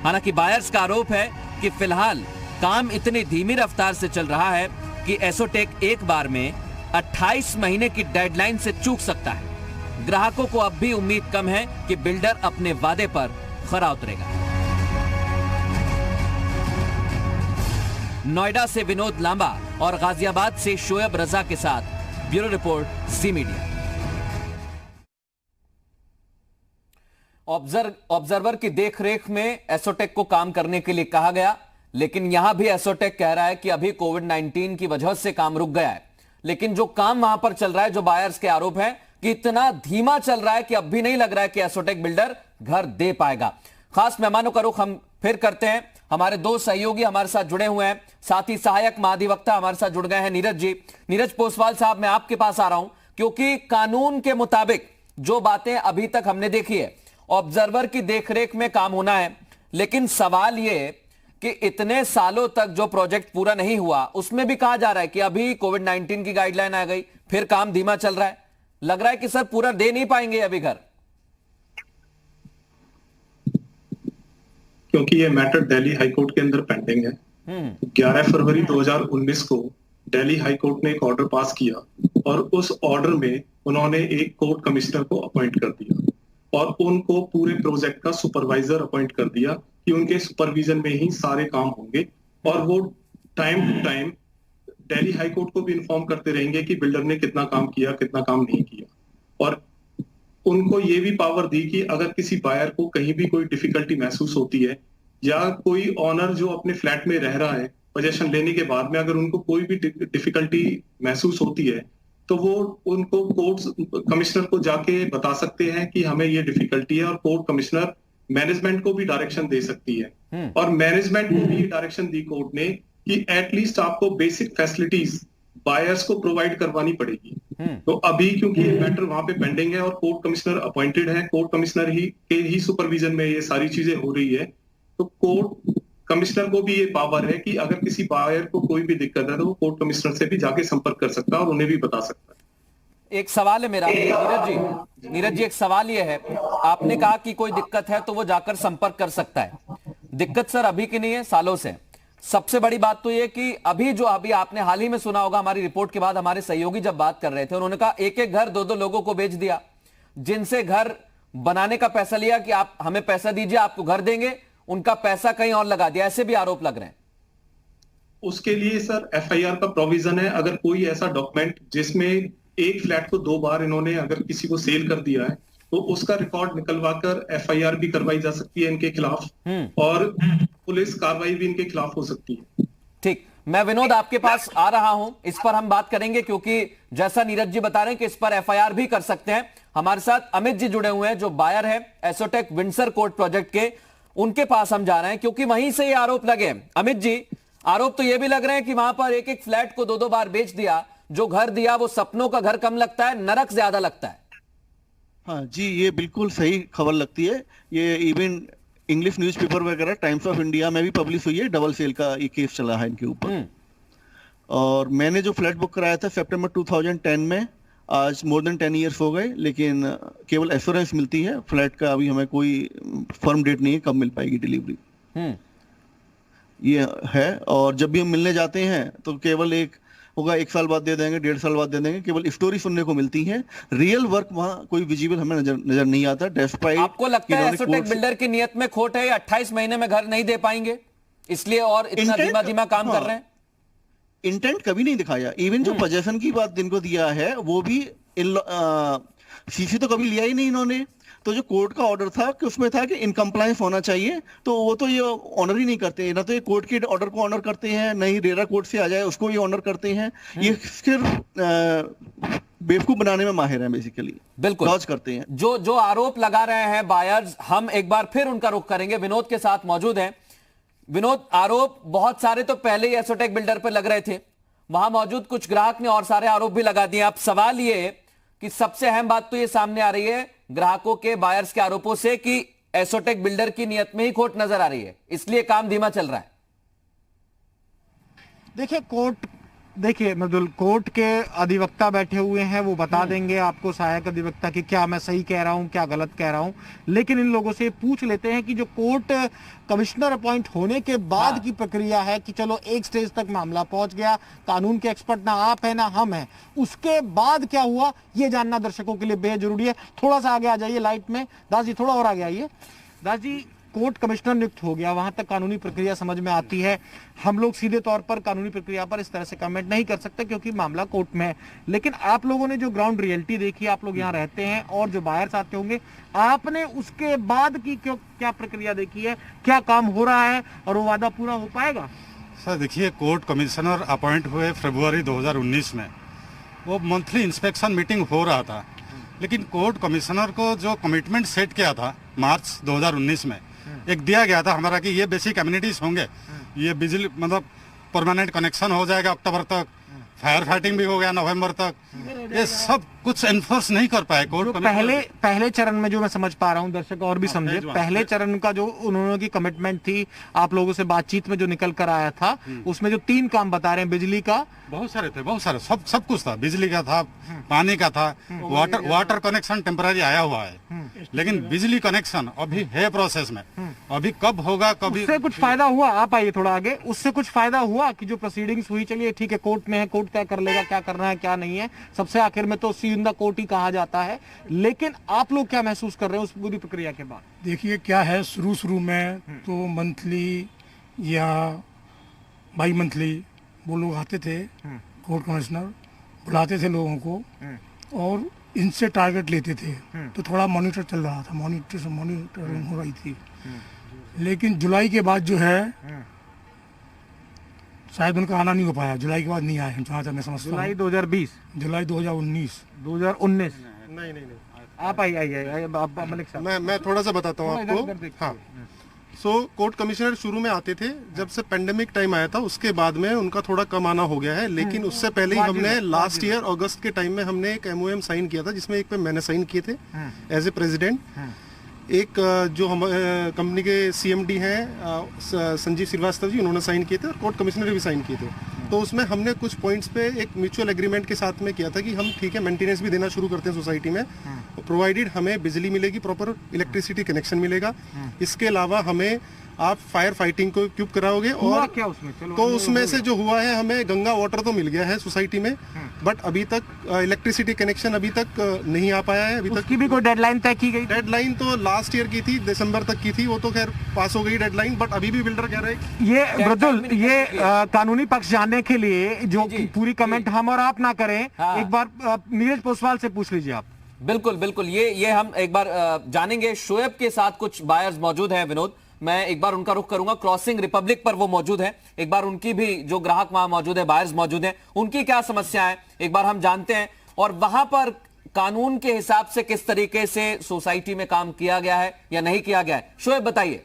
हालांकि बायर्स का आरोप है कि फिलहाल काम इतनी धीमी रफ्तार से चल रहा है कि एसोटेक एक बार में 28 महीने की डेडलाइन से चूक सकता है। ग्राहकों को अब भी उम्मीद कम है कि बिल्डर अपने वादे पर खरा उतरेगा। नोएडा से विनोद लांबा और गाजियाबाद से शोएब रजा के साथ ब्यूरो रिपोर्ट, जी मीडिया। ऑब्जर्वर की देखरेख में एसोटेक को काम करने के लिए कहा गया, लेकिन यहां भी एसोटेक कह रहा है कि अभी कोविड-19 की वजह से काम रुक गया है। लेकिन जो काम वहां पर चल रहा है, जो बायर्स के आरोप है कि इतना धीमा चल रहा है कि अब भी नहीं लग रहा है कि एसोटेक बिल्डर घर दे पाएगा। खास मेहमानों का रुख हम फिर करते हैं। हमारे 2 सहयोगी हमारे साथ जुड़े हुए हैं, साथ ही सहायक महाधिवक्ता हमारे साथ जुड़ गए हैं नीरज जी। नीरज पोसवाल साहब, मैं आपके पास आ रहा हूं क्योंकि कानून के मुताबिक जो बातें अभी तक हमने देखी है, ऑब्जर्वर की देखरेख में काम होना है, लेकिन सवाल यह कि इतने सालों तक जो प्रोजेक्ट पूरा नहीं हुआ, उसमें भी कहा जा रहा है कि अभी कोविड-19 की गाइडलाइन आ गई, फिर काम धीमा चल रहा है। लग रहा है कि सर पूरा दे नहीं पाएंगे अभी घर। क्योंकि ये मैटर दिल्ली हाई कोर्ट के अंदर पेंडिंग है। 11 फरवरी 2019 को दिल्ली हाई कोर्ट ने एक ऑर्डर पास किया और उस ऑर्डर में उन्होंने एक कोर्ट कमिश्नर को अपॉइंट कर दिया और उनको पूरे प्रोजेक्ट का सुपरवाइजर अपॉइंट कर दिया कि उनके सुपरविजन में ही सारे काम होंगे और वो time to time Delhi high court को भी इन्फॉर्म करते रहेंगे कि बिल्डर ने कितना काम किया, कितना काम नहीं किया। और उनको ये भी पावर दी कि अगर किसी बायर को कहीं भी कोई डिफिकल्टी महसूस होती है या कोई ऑनर जो अपने फ्लैट में रह रहा है पोजेशन लेने के बाद में अगर उनको कोई भी डिफिकल्टी महसूस होती है तो वो उनको कोर्ट कमिश्नर को जाके बता सकते हैं कि हमें ये डिफिकल्टी है और कोर्ट कमिश्नर मैनेजमेंट को भी डायरेक्शन दे सकती है। और मैनेजमेंट को भी डायरेक्शन दी कोर्ट ने कि एटलीस्ट आपको बेसिक फैसिलिटीज बायर्स को प्रोवाइड करवानी पड़ेगी। तो अभी क्योंकि ये मैटर वहां पे पेंडिंग है और कोर्ट कमिश्नर अपॉइंटेड है, कोर्ट कमिश्नर ही सुपरविजन में ये सारी चीजें हो रही है, तो कोर्ट कमिश्नर को भी ये पावर है कि अगर किसी बायर को कोई भी दिक्कत है तो वो कोर्ट कमिश्नर से भी जाके संपर्क कर सकता है और उन्हें भी बता सकता है। एक सवाल है मेरा नीरज जी, एक सवाल ये है, आपने कहा कि कोई दिक्कत है तो वो जाकर संपर्क कर सकता है। दिक्कत सर अभी की नहीं है, सालों से। सबसे बड़ी बात तो ये कि अभी आपने हाल ही में सुना होगा, हमारी रिपोर्ट के बाद हमारे सहयोगी जब बात कर रहे थे, उन्होंने कहा एक एक घर 2-2 लोगों को बेच दिया, जिनसे घर बनाने का पैसा लिया कि आप हमें पैसा दीजिए आपको घर देंगे, उनका पैसा कहीं और लगा दिया, ऐसे भी आरोप लग रहे हैं। उसके लिए सर एफआईआर का प्रोविजन है। अगर कोई ऐसा डॉक्यूमेंट जिसमें एक फ्लैट को 2 बार इन्होंने अगर किसी को सेल कर दिया है तो उसका रिकॉर्ड निकलवा कर एफआईआर भी करवाई जा सकती है इनके खिलाफ और पुलिस कार्रवाई भी इनके खिलाफ हो सकती है। ठीक, मैं विनोद आपके पास आ रहा हूं, इस पर हम बात करेंगे क्योंकि जैसा नीरज जी बता रहे हैं कि इस पर एफआईआर भी कर सकते हैं। हमारे साथ अमित जी जुड़े हुए हैं जो बायर है एसोटेक विंडसर कोर्ट प्रोजेक्ट के, उनके पास हम जा रहे हैं क्योंकि वहीं से ये आरोप लगे। अमित जी, आरोप तो ये भी लग रहे हैं कि वहां पर एक एक फ्लैट को 2-2 बार बेच दिया, जो घर दिया वो सपनों का घर कम लगता है, नरक ज्यादा लगता है। हाँ जी, ये बिल्कुल सही खबर लगती है। ये इवन इंग्लिश न्यूज़पेपर वगैरह टाइम्स ऑफ इंडिया में भी पब्लिश हुई है, डबल सेल का ये केस चला है इनके ऊपर। और मैंने जो फ्लैट बुक कराया था सितंबर 2010 में, आज मोर देन 10 ईयर्स हो गए, लेकिन केवल एश्योरेंस मिलती है, फ्लैट का अभी हमें कोई फर्म डेट नहीं है कब मिल पाएगी डिलीवरी, ये है। और जब भी हम मिलने जाते हैं तो केवल एक होगा 1 साल बाद दे देंगे, 1.5 साल बाद दे देंगे, केवल स्टोरी सुनने को मिलती है। रियल वर्क वहाँ कोई विजिबल हमें नजर नहीं आता। डेस्पाइट आपको लगता है एसोटेक बिल्डर की नियत में खोट है, 28 महीने में घर नहीं दे पाएंगे इसलिए और इतना धीमा धीमा काम कर रहे हैं? इंटेंट कभी नहीं दिखाया। इवन जो पोजेशन की बात जिनको दिया है वो भी सीसी तो कभी लिया ही नहीं इन्होंने। तो जो कोर्ट का ऑर्डर था कि उसमें था कि इन कंप्लायंस होना चाहिए, तो वो तो ये ऑनर ही नहीं करते, ना तो ये कोर्ट के ऑर्डर को ऑनर करते हैं, ना ही रेरा कोर्ट से आ जाए उसको ये ऑनर करते हैं। ये सिर्फ बेवकूफ बनाने में माहिर हैं, बेसिकली बिल्कुल लॉज करते हैं। जो आरोप लगा रहे हैं बायर्स, हम एक बार फिर उनका रुख करेंगे। विनोद के साथ मौजूद हैं। विनोद, आरोप बहुत सारे तो पहले ही एसोटेक बिल्डर पर लग रहे थे, वहां मौजूद कुछ ग्राहक ने और सारे आरोप भी लगा दिए। अब सवाल ये कि सबसे अहम बात तो ये सामने आ रही है ग्राहकों के, बायर्स के आरोपों से कि एसोटेक बिल्डर की नियत में ही खोट नजर आ रही है, इसलिए काम धीमा चल रहा है। देखिए मृदुल, कोर्ट के अधिवक्ता बैठे हुए हैं, वो बता देंगे आपको, सहायक अधिवक्ता, कि क्या मैं सही कह रहा हूं, क्या गलत कह रहा हूं। लेकिन इन लोगों से पूछ लेते हैं कि जो कोर्ट कमिश्नर अपॉइंट होने के बाद की प्रक्रिया है कि चलो एक स्टेज तक मामला पहुंच गया, कानून के एक्सपर्ट ना आप है ना हम हैं, उसके बाद क्या हुआ ये जानना दर्शकों के लिए बेहद जरूरी है। थोड़ा सा आगे आ जाइए लाइट में, दास जी थोड़ा और आगे आइए। दास जी, कोर्ट कमिश्नर नियुक्त हो गया, वहां तक कानूनी प्रक्रिया समझ में आती है। हम लोग सीधे तौर पर कानूनी प्रक्रिया पर इस तरह से कमेंट नहीं कर सकते क्योंकि मामला कोर्ट में है। लेकिन आप लोगों ने जो ग्राउंड रियलिटी देखी, आप लोग यहाँ रहते हैं और जो बायर्स आते होंगे, आपने उसके बाद की क्या प्रक्रिया देखी है, क्या काम हो रहा है और वो वादा पूरा हो पाएगा? सर देखिए, कोर्ट कमिश्नर अपॉइंट हुए फरवरी 2019 में, वो मंथली इंस्पेक्शन मीटिंग हो रहा था, लेकिन कोर्ट कमिश्नर को जो कमिटमेंट सेट किया था मार्च 2019 में, एक दिया गया था हमारा कि ये बेसिक एमिनिटीज होंगे, ये बिजली मतलब परमानेंट कनेक्शन हो जाएगा अक्टूबर तक, फायर फाइटिंग भी हो गया नवंबर तक, ये सब कुछ एनफोर्स नहीं कर पाए कोर्ट। तो पहले चरण में जो मैं समझ पा रहा हूँ, दर्शक और भी समझे, पहले चरण का जो उन्होंने की कमिटमेंट थी, आप लोगों से बातचीत में जो निकल कर आया था, उसमें जो 3 काम बता रहे हैं, बिजली का बहुत सारे थे, बहुत सारे, सब कुछ था, बिजली का था, पानी का था, वाटर कनेक्शन टेम्पररी आया हुआ है, लेकिन बिजली कनेक्शन अभी है प्रोसेस में। अभी कब होगा, कभी उससे कुछ फायदा हुआ? आप आइए थोड़ा आगे। उससे कुछ फायदा हुआ कि जो प्रोसीडिंग्स हुई, चलिए ठीक है, कोर्ट में है, कोर्ट तय कर लेगा क्या करना है क्या नहीं है, सबसे आखिर में तो सीधा कोर्ट ही कहा जाता है, लेकिन आप लोग क्या महसूस कर रहे हैं उस पूरी प्रक्रिया के बाद? देखिए क्या है, शुरू में तो मंथली या बाई मंथली वो लोग आते थे, कोर्ट कमिश्नर बुलाते थे लोगों को और इनसे टारगेट लेते थे, तो थोड़ा मॉनिटर चल रहा था, मॉनिटरिंग हो रही थी। लेकिन जुलाई के बाद जो है शायद उनका आना नहीं हो पाया, जुलाई के बाद नहीं आए, जहाँ तक मैं समझता हूँ। जुलाई 2020, जुलाई 2019 नहीं, आप आइए मलिक साहब। मैं थोड़ा सा बताता हूँ आपको। हाँ, कोर्ट कमिश्नर शुरू में आते थे, जब से पेंडेमिक टाइम आया था उसके बाद में उनका थोड़ा कम आना हो गया है, लेकिन उससे पहले ही हमने लास्ट ईयर अगस्त के टाइम में हमने एक MOM साइन किया था, जिसमें एक पे मैंने साइन किए थे एज ए प्रेसिडेंट, एक जो हम कंपनी के CMD हैं संजीव श्रीवास्तव जी, उन्होंने साइन किए थे और कोर्ट कमिश्नर भी साइन किए थे। तो उसमें हमने कुछ पॉइंट्स पे एक म्यूचुअल एग्रीमेंट के साथ में किया था कि हम ठीक है मेंटेनेंस भी देना शुरू करते हैं सोसाइटी में, प्रोवाइडेड हमें बिजली मिलेगी, प्रॉपर इलेक्ट्रिसिटी कनेक्शन मिलेगा। इसके अलावा हमें आप फायर फाइटिंग को क्यूब कराओगे, और क्या उसमें? तो उसमें से जो हुआ है, हमें गंगा वाटर तो मिल गया है सोसाइटी में, बट अभी तक इलेक्ट्रिसिटी कनेक्शन अभी तक नहीं आ पाया है। अभी तक की भी कोई डेडलाइन तय की गई? डेडलाइन तो लास्ट ईयर की थी, दिसंबर तक की थी, वो तो खैर पास हो गई डेडलाइन, बट अभी भी बिल्डर कह रहे हैं ये मृदुल, ये कानूनी पक्ष जानने के लिए जो पूरी कमेंट हम और आप ना करें, एक बार नीरज पोसवाल से पूछ लीजिए आप। बिल्कुल, ये हम एक बार जानेंगे। शोएब के साथ कुछ बायर्स मौजूद हैं विनोद, मैं एक बार उनका रुख करूंगा। क्रॉसिंग रिपब्लिक पर वो मौजूद है, एक बार उनकी भी जो ग्राहक वहां मौजूद है, बायर्स मौजूद हैं, उनकी क्या समस्या है एक बार हम जानते हैं, और वहां पर कानून के हिसाब से किस तरीके से सोसाइटी में काम किया गया है या नहीं किया गया है। शोएब बताइए।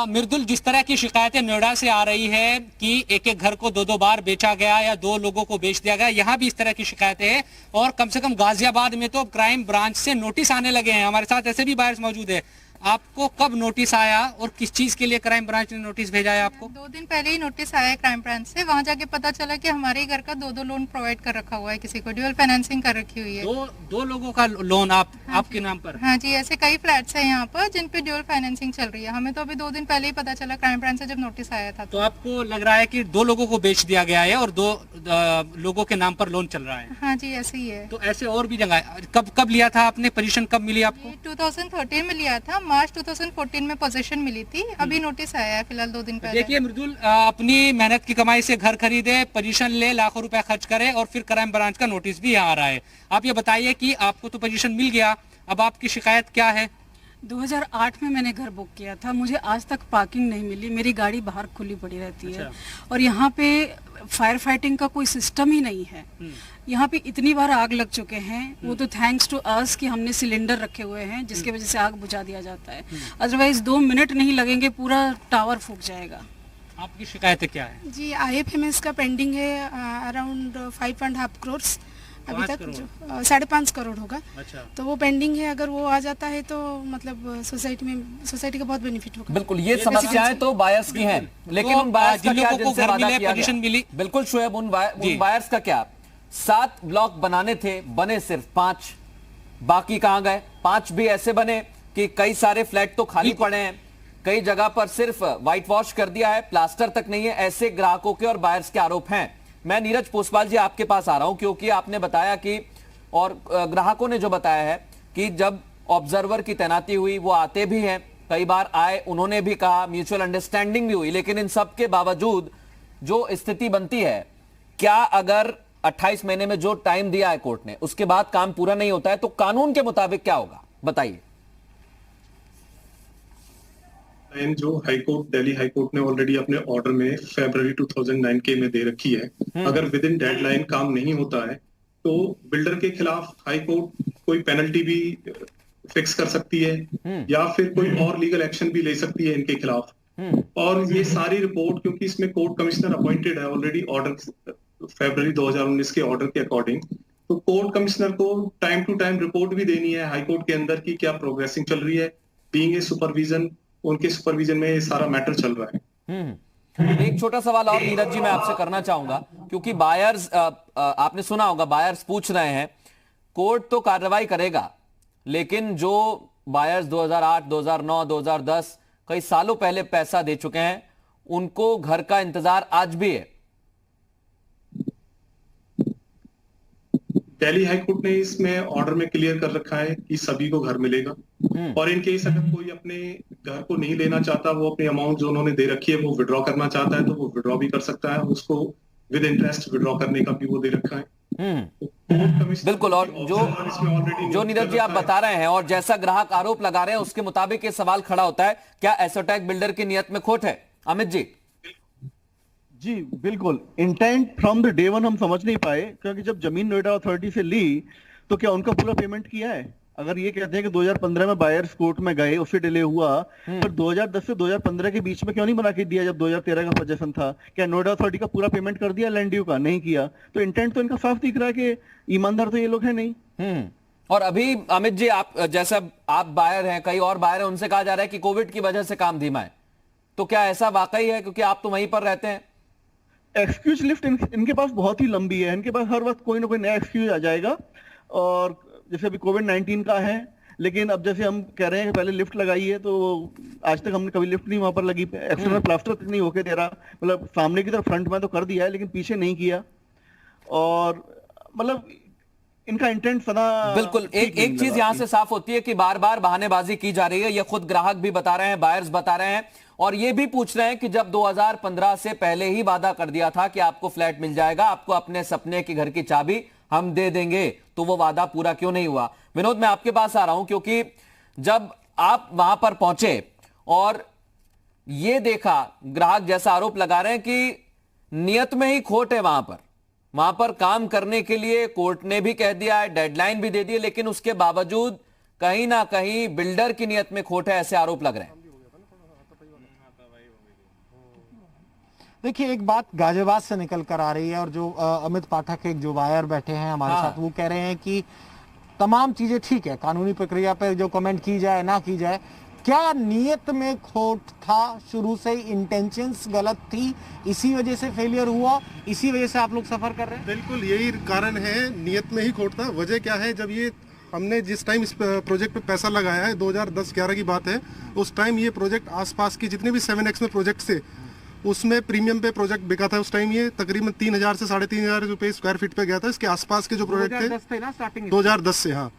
मृदुल, जिस तरह की शिकायतें नोएडा से आ रही है कि एक एक घर को 2-2 बार बेचा गया या 2 लोगों को बेच दिया गया, यहाँ भी इस तरह की शिकायतें हैं, और कम से कम गाजियाबाद में तो क्राइम ब्रांच से नोटिस आने लगे हैं। हमारे साथ ऐसे भी बायर्स मौजूद है। आपको कब नोटिस आया और किस चीज के लिए क्राइम ब्रांच ने नोटिस भेजा है आपको? 2 दिन पहले ही नोटिस आया है क्राइम ब्रांच से। वहाँ जाके पता चला कि हमारे ही घर का 2 लोन प्रोवाइड कर रखा हुआ है, किसी को ड्यूअल फाइनेंसिंग कर रखी हुई है। दो लोगों का लोन आपके नाम पर? हाँ जी, ऐसे कई फ्लैट्स हैं यहाँ पर जिन पे ड्यूअल फाइनेंसिंग चल रही है। हमें तो अभी 2 दिन पहले ही पता चला क्राइम ब्रांच से जब नोटिस आया था। तो आपको लग रहा है कि 2 लोगों को बेच दिया गया है और 2 लोगों के नाम पर लोन चल रहा है? हाँ जी, ऐसे ही है। तो ऐसे और भी जगह कब लिया था आपने? पोजीशन कब मिली आपको? 2013 में लिया था, मार्च 2014 में पोजीशन मिली थी। अभी नोटिस आया है फिलहाल 2 दिन पहले। देखिए मृदुल, अपनी मेहनत की कमाई से घर खरीदे, पोजीशन ले, लाखों रुपए खर्च करे, और फिर क्राइम ब्रांच का नोटिस भी यहाँ आ रहा है। आप ये बताइए कि आपको तो पोजीशन मिल गया, अब आपकी शिकायत क्या है? 2008 में मैंने घर बुक किया था, मुझे आज तक पार्किंग नहीं मिली, मेरी गाड़ी बाहर खुली पड़ी रहती है, और यहाँ पे फायर फाइटिंग का कोई सिस्टम ही नहीं है। यहाँ पे इतनी बार आग लग चुके हैं, वो तो थैंक्स टू अस कि हमने सिलेंडर रखे हुए हैं जिसकी वजह से आग बुझा दिया जाता है, अदरवाइज 2 मिनट नहीं लगेंगे, पूरा टावर फूक जाएगा। आपकी शिकायत क्या है? जी, IFMS का पेंडिंग है अराउंड 5.5 करोड़ अभी तक, जो 5.5 करोड़ होगा। अच्छा। तो वो पेंडिंग है, अगर वो आ जाता है तो मतलब सोसाइटी का बहुत बेनिफिट होगा। बिल्कुल, ये समस्याएं तो बायर्स की हैं, लेकिन उन बायर्स का क्या जिनसे वादा किया गया? बिल्कुल शोएब, उन बायर्स का क्या? 7 ब्लॉक बनाने थे, बने सिर्फ 5, बाकी कहां गए? 5 भी ऐसे बने कि कई सारे फ्लैट तो खाली पड़े हैं, कई जगह पर सिर्फ व्हाइट वॉश कर दिया है, प्लास्टर तक नहीं है। ऐसे ग्राहकों के और बायर्स के आरोप हैं। मैं नीरज पोसवाल जी आपके पास आ रहा हूं, क्योंकि आपने बताया कि, और ग्राहकों ने जो बताया है कि जब ऑब्जर्वर की तैनाती हुई, वो आते भी हैं, कई बार आए, उन्होंने भी कहा, म्यूचुअल अंडरस्टैंडिंग भी हुई, लेकिन इन सब के बावजूद जो स्थिति बनती है, क्या अगर 28 महीने में जो टाइम दिया है कोर्ट ने, उसके बाद काम पूरा नहीं होता है, तो कानून के मुताबिक क्या होगा, बताइए। जो हाईकोर्ट, दिल्ली हाईकोर्ट ने ऑलरेडी अपने ऑर्डर में फरवरी 2009 के में दे रखी है, अगर विद इन डेडलाइन काम नहीं होता है तो बिल्डर के खिलाफ हाईकोर्ट कोई पेनल्टी भी फिक्स कर सकती है, या फिर कोई और लीगल एक्शन भी ले सकती है इनके खिलाफ। और ये सारी रिपोर्ट, क्योंकि इसमें कोर्ट कमिश्नर अपॉइंटेड है ऑलरेडी ऑर्डर फरवरी 2019 के ऑर्डर के अकॉर्डिंग, तो कोर्ट कमिश्नर को टाइम टू टाइम रिपोर्ट भी देनी है हाईकोर्ट के अंदर की क्या प्रोग्रेसिंग चल रही है, बीइंग ए सुपरविजन, उनके सुपरविजन में ये सारा मैटर चल रहा है। एक छोटा सवाल और नीरज जी मैं आपसे करना चाहूंगा, क्योंकि बायर्स, आपने सुना होगा, बायर्स पूछ रहे हैं, कोर्ट तो कार्रवाई करेगा, लेकिन जो बायर्स 2008, 2009, 2010 कई सालों पहले पैसा दे चुके हैं, उनको घर का इंतजार आज भी है। दिल्ली हाईकोर्ट ने इसमें ऑर्डर में क्लियर कर रखा है कि सभी को घर मिलेगा, और इन केस अगर कोई अपने घर को नहीं लेना चाहता, वो अपनी अमाउंट जो उन्होंने दे रखी है वो विड्रॉ करना चाहता है, तो वो विड्रॉ भी कर सकता है। उसको विद इंटरेस्ट विड्रॉ करने का भी वो दे रखा है। बिल्कुल। और जो नीरज जी आप बता रहे हैं और जैसा ग्राहक आरोप लगा रहे हैं, उसके मुताबिक ये सवाल खड़ा होता है, क्या एसोटेक बिल्डर की नियत में खोट है? अमित जी। जी बिल्कुल, intent from the day one हम समझ नहीं पाए, क्योंकि जब जमीन नोएडा अथॉरिटी से ली तो क्या उनका पूरा पेमेंट किया है? अगर ये कहते हैं कि 2015 में बायर्स कोर्ट में गए, उससे डिले हुआ, पर 2010 से 2015 के बीच में क्यों नहीं बना के दिया जब 2013 का पोजीशन था? क्या नोएडा अथॉरिटी का पूरा पेमेंट कर दिया लैंड ड्यू का? नहीं किया। तो इंटेंट तो इनका साफ दिख रहा है कि ईमानदार तो ये लोग हैं नहीं। और अभी अमित जी, आप जैसा आप बायर हैं, कई और बायर हैं, उनसे कहा जा रहा है कि कोविड की वजह से काम धीमा है, तो क्या ऐसा वाकई है? क्योंकि आप तो वहीं पर रहते हैं। एक्सक्यूज लिस्ट इनके पास बहुत ही लंबी है, इनके पास हर वक्त कोई ना कोई नया एक्सक्यूज आ जाएगा। और जैसे अभी कोविड-19 का है, लेकिन अब जैसे हम कह रहे हैं कि पहले लिफ्ट लगाई है, तो आज तक हमने कभी लिफ्ट नहीं वहां पर लगी, एक्सटर्नल प्लास्टर तक नहीं होके दे रहा, मतलब सामने की तरफ फ्रंट में तो कर दिया है लेकिन पीछे नहीं किया। और मतलब इनका इंटेंट सदा बिल्कुल एक चीज यहां से साफ होती है कि बार बार बहानेबाजी की जा रही है। ये खुद ग्राहक भी बता रहे हैं, बायर्स बता रहे हैं, और ये भी पूछ रहे हैं कि जब 2015 से पहले ही वादा कर दिया था कि आपको फ्लैट मिल जाएगा, आपको अपने सपने के घर की चाबी हम दे देंगे, तो वो वादा पूरा क्यों नहीं हुआ? विनोद, मैं आपके पास आ रहा हूं, क्योंकि जब आप वहां पर पहुंचे और ये देखा, ग्राहक जैसा आरोप लगा रहे हैं कि नियत में ही खोट है, वहां पर काम करने के लिए कोर्ट ने भी कह दिया है, डेडलाइन भी दे दी है, लेकिन उसके बावजूद कहीं ना कहीं बिल्डर की नियत में खोट है, ऐसे आरोप लग रहे हैं। देखिए, एक बात गाजियाबाद से निकल कर आ रही है, और जो अमित पाठक एक जो बायर बैठे हैं हमारे साथ, वो कह रहे हैं कि तमाम चीजें ठीक है, कानूनी प्रक्रिया पर जो कमेंट की जाए ना की जाए, क्या नियत में खोट था? शुरू से इंटेंशंस गलत थी, इसी वजह से फेलियर हुआ, इसी वजह से आप लोग सफर कर रहे हैं? बिल्कुल यही कारण है, नियत में ही खोट था। वजह क्या है, जब ये हमने जिस टाइम इस प्रोजेक्ट पे पैसा लगाया है, 2010-11 की बात है, उस टाइम ये प्रोजेक्ट आसपास के जितने भी 7X में प्रोजेक्ट थे, उसमें प्रीमियम पे प्रोजेक्ट बिका था। उस टाइम ये तकरीबन 3,000 से 3,500 रुपए स्क्वायर फीट पे गया था। इसके आसपास के जो प्रोजेक्ट थे 2010 से, हाँ,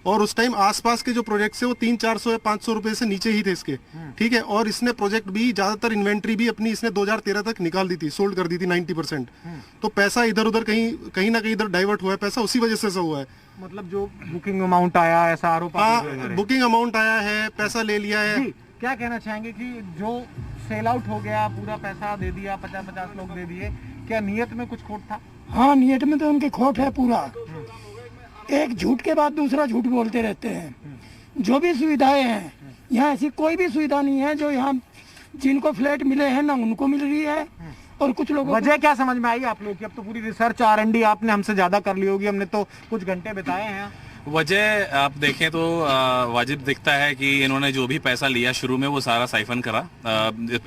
और उस टाइम आसपास के जो प्रोजेक्ट थे वो 300-400 या 500 रुपए से नीचे ही थे इसके, ठीक है। और इसने प्रोजेक्ट भी ज्यादातर इन्वेंट्री भी अपनी इसने 2013 तक निकाल दी थी, सोल्ड कर दी थी 90%। तो पैसा इधर उधर कहीं ना कहीं इधर डाइवर्ट हुआ है, पैसा उसी वजह से हुआ है। मतलब जो बुकिंग अमाउंट आया, ऐसा आरोप? हाँ, बुकिंग अमाउंट आया है, पैसा ले लिया है। क्या कहना चाहेंगे कि जो सेल आउट हो गया, पूरा पैसा दे दिया, 50-50 लोग दे दिए, क्या नियत में कुछ खोट था? हाँ, नियत में तो उनकी खोट है पूरा। एक झूठ के बाद दूसरा झूठ बोलते रहते हैं। जो भी सुविधाएं हैं यहाँ, ऐसी कोई भी सुविधा नहीं है जो यहाँ जिनको फ्लैट मिले हैं ना उनको मिल रही है, और कुछ लोगों वजह क्या समझ में आई आप लोग की? अब तो पूरी रिसर्च R&D आपने हमसे ज्यादा कर ली होगी, हमने तो कुछ घंटे बिताए हैं। वजह आप देखें तो वाजिब दिखता है कि इन्होंने जो भी पैसा लिया शुरू में वो सारा साइफन करा,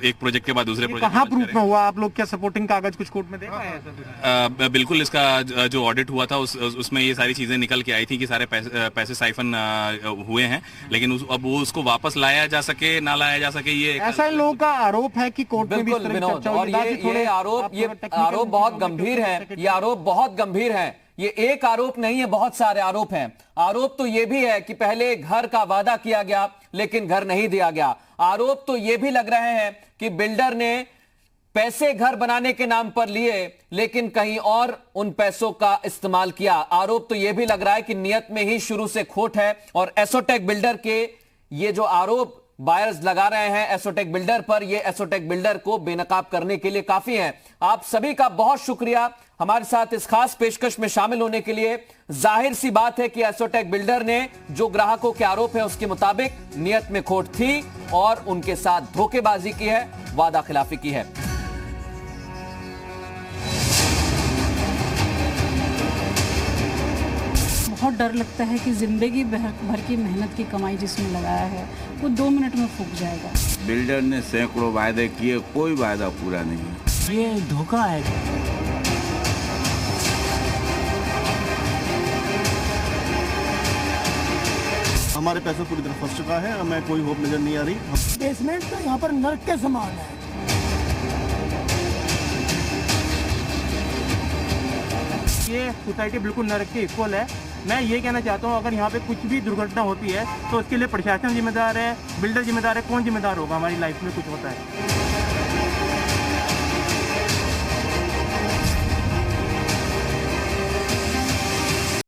एक प्रोजेक्ट के बाद दूसरे प्रोजेक्ट। कहाँ प्रूफ में हुआ? आप लोग क्या सपोर्टिंग कागज कुछ कोर्ट में देखा है ऐसा? बिल्कुल, इसका जो ऑडिट हुआ था उसमें ये सारी चीजें निकल के आई थी कि सारे पैसे साइफन हुए हैं, लेकिन अब वो उसको वापस लाया जा सके ना लाया जा सके, ये ऐसा इन लोगों का आरोप है कि कोर्ट में भी इस तरह की चर्चा हुई। और ये आरोप बहुत गंभीर है, ये आरोप बहुत गंभीर है। ये एक आरोप नहीं है, बहुत सारे आरोप हैं। आरोप तो ये भी है कि पहले घर का वादा किया गया लेकिन घर नहीं दिया गया। आरोप तो ये भी लग रहे हैं कि बिल्डर ने पैसे घर बनाने के नाम पर लिए लेकिन कहीं और उन पैसों का इस्तेमाल किया। आरोप तो ये भी लग रहा है कि नियत में ही शुरू से खोट है। और एसोटेक बिल्डर के ये जो आरोप बायर्स लगा रहे हैं एसोटेक बिल्डर पर, ये एसोटेक बिल्डर को बेनकाब करने के लिए काफी है। आप सभी का बहुत शुक्रिया हमारे साथ इस खास पेशकश में शामिल होने के लिए। जाहिर सी बात है कि एसोटेक बिल्डर ने जो ग्राहकों के आरोप है उसके मुताबिक नियत में खोट थी और उनके साथ धोखेबाजी की है, वादा खिलाफी की है। बहुत डर लगता है कि जिंदगी भर की मेहनत की कमाई जिसमें लगाया है वो 2 मिनट में फूक जाएगा। बिल्डर ने सैकड़ों वायदे किए, कोई वायदा पूरा नहीं है। ये धोखा है। हमारे पैसे पूरी तरह फंस चुका है, हमें कोई होप नजर नहीं आ रही। बेसमेंट तो यहाँ पर नर्क के समान है। ये सोसाइटी बिल्कुल नरक के इक्वल है। मैं ये कहना चाहता हूँ अगर यहाँ पे कुछ भी दुर्घटना होती है तो उसके लिए प्रशासन जिम्मेदार है, बिल्डर जिम्मेदार है, कौन जिम्मेदार होगा हमारी लाइफ में कुछ होता है।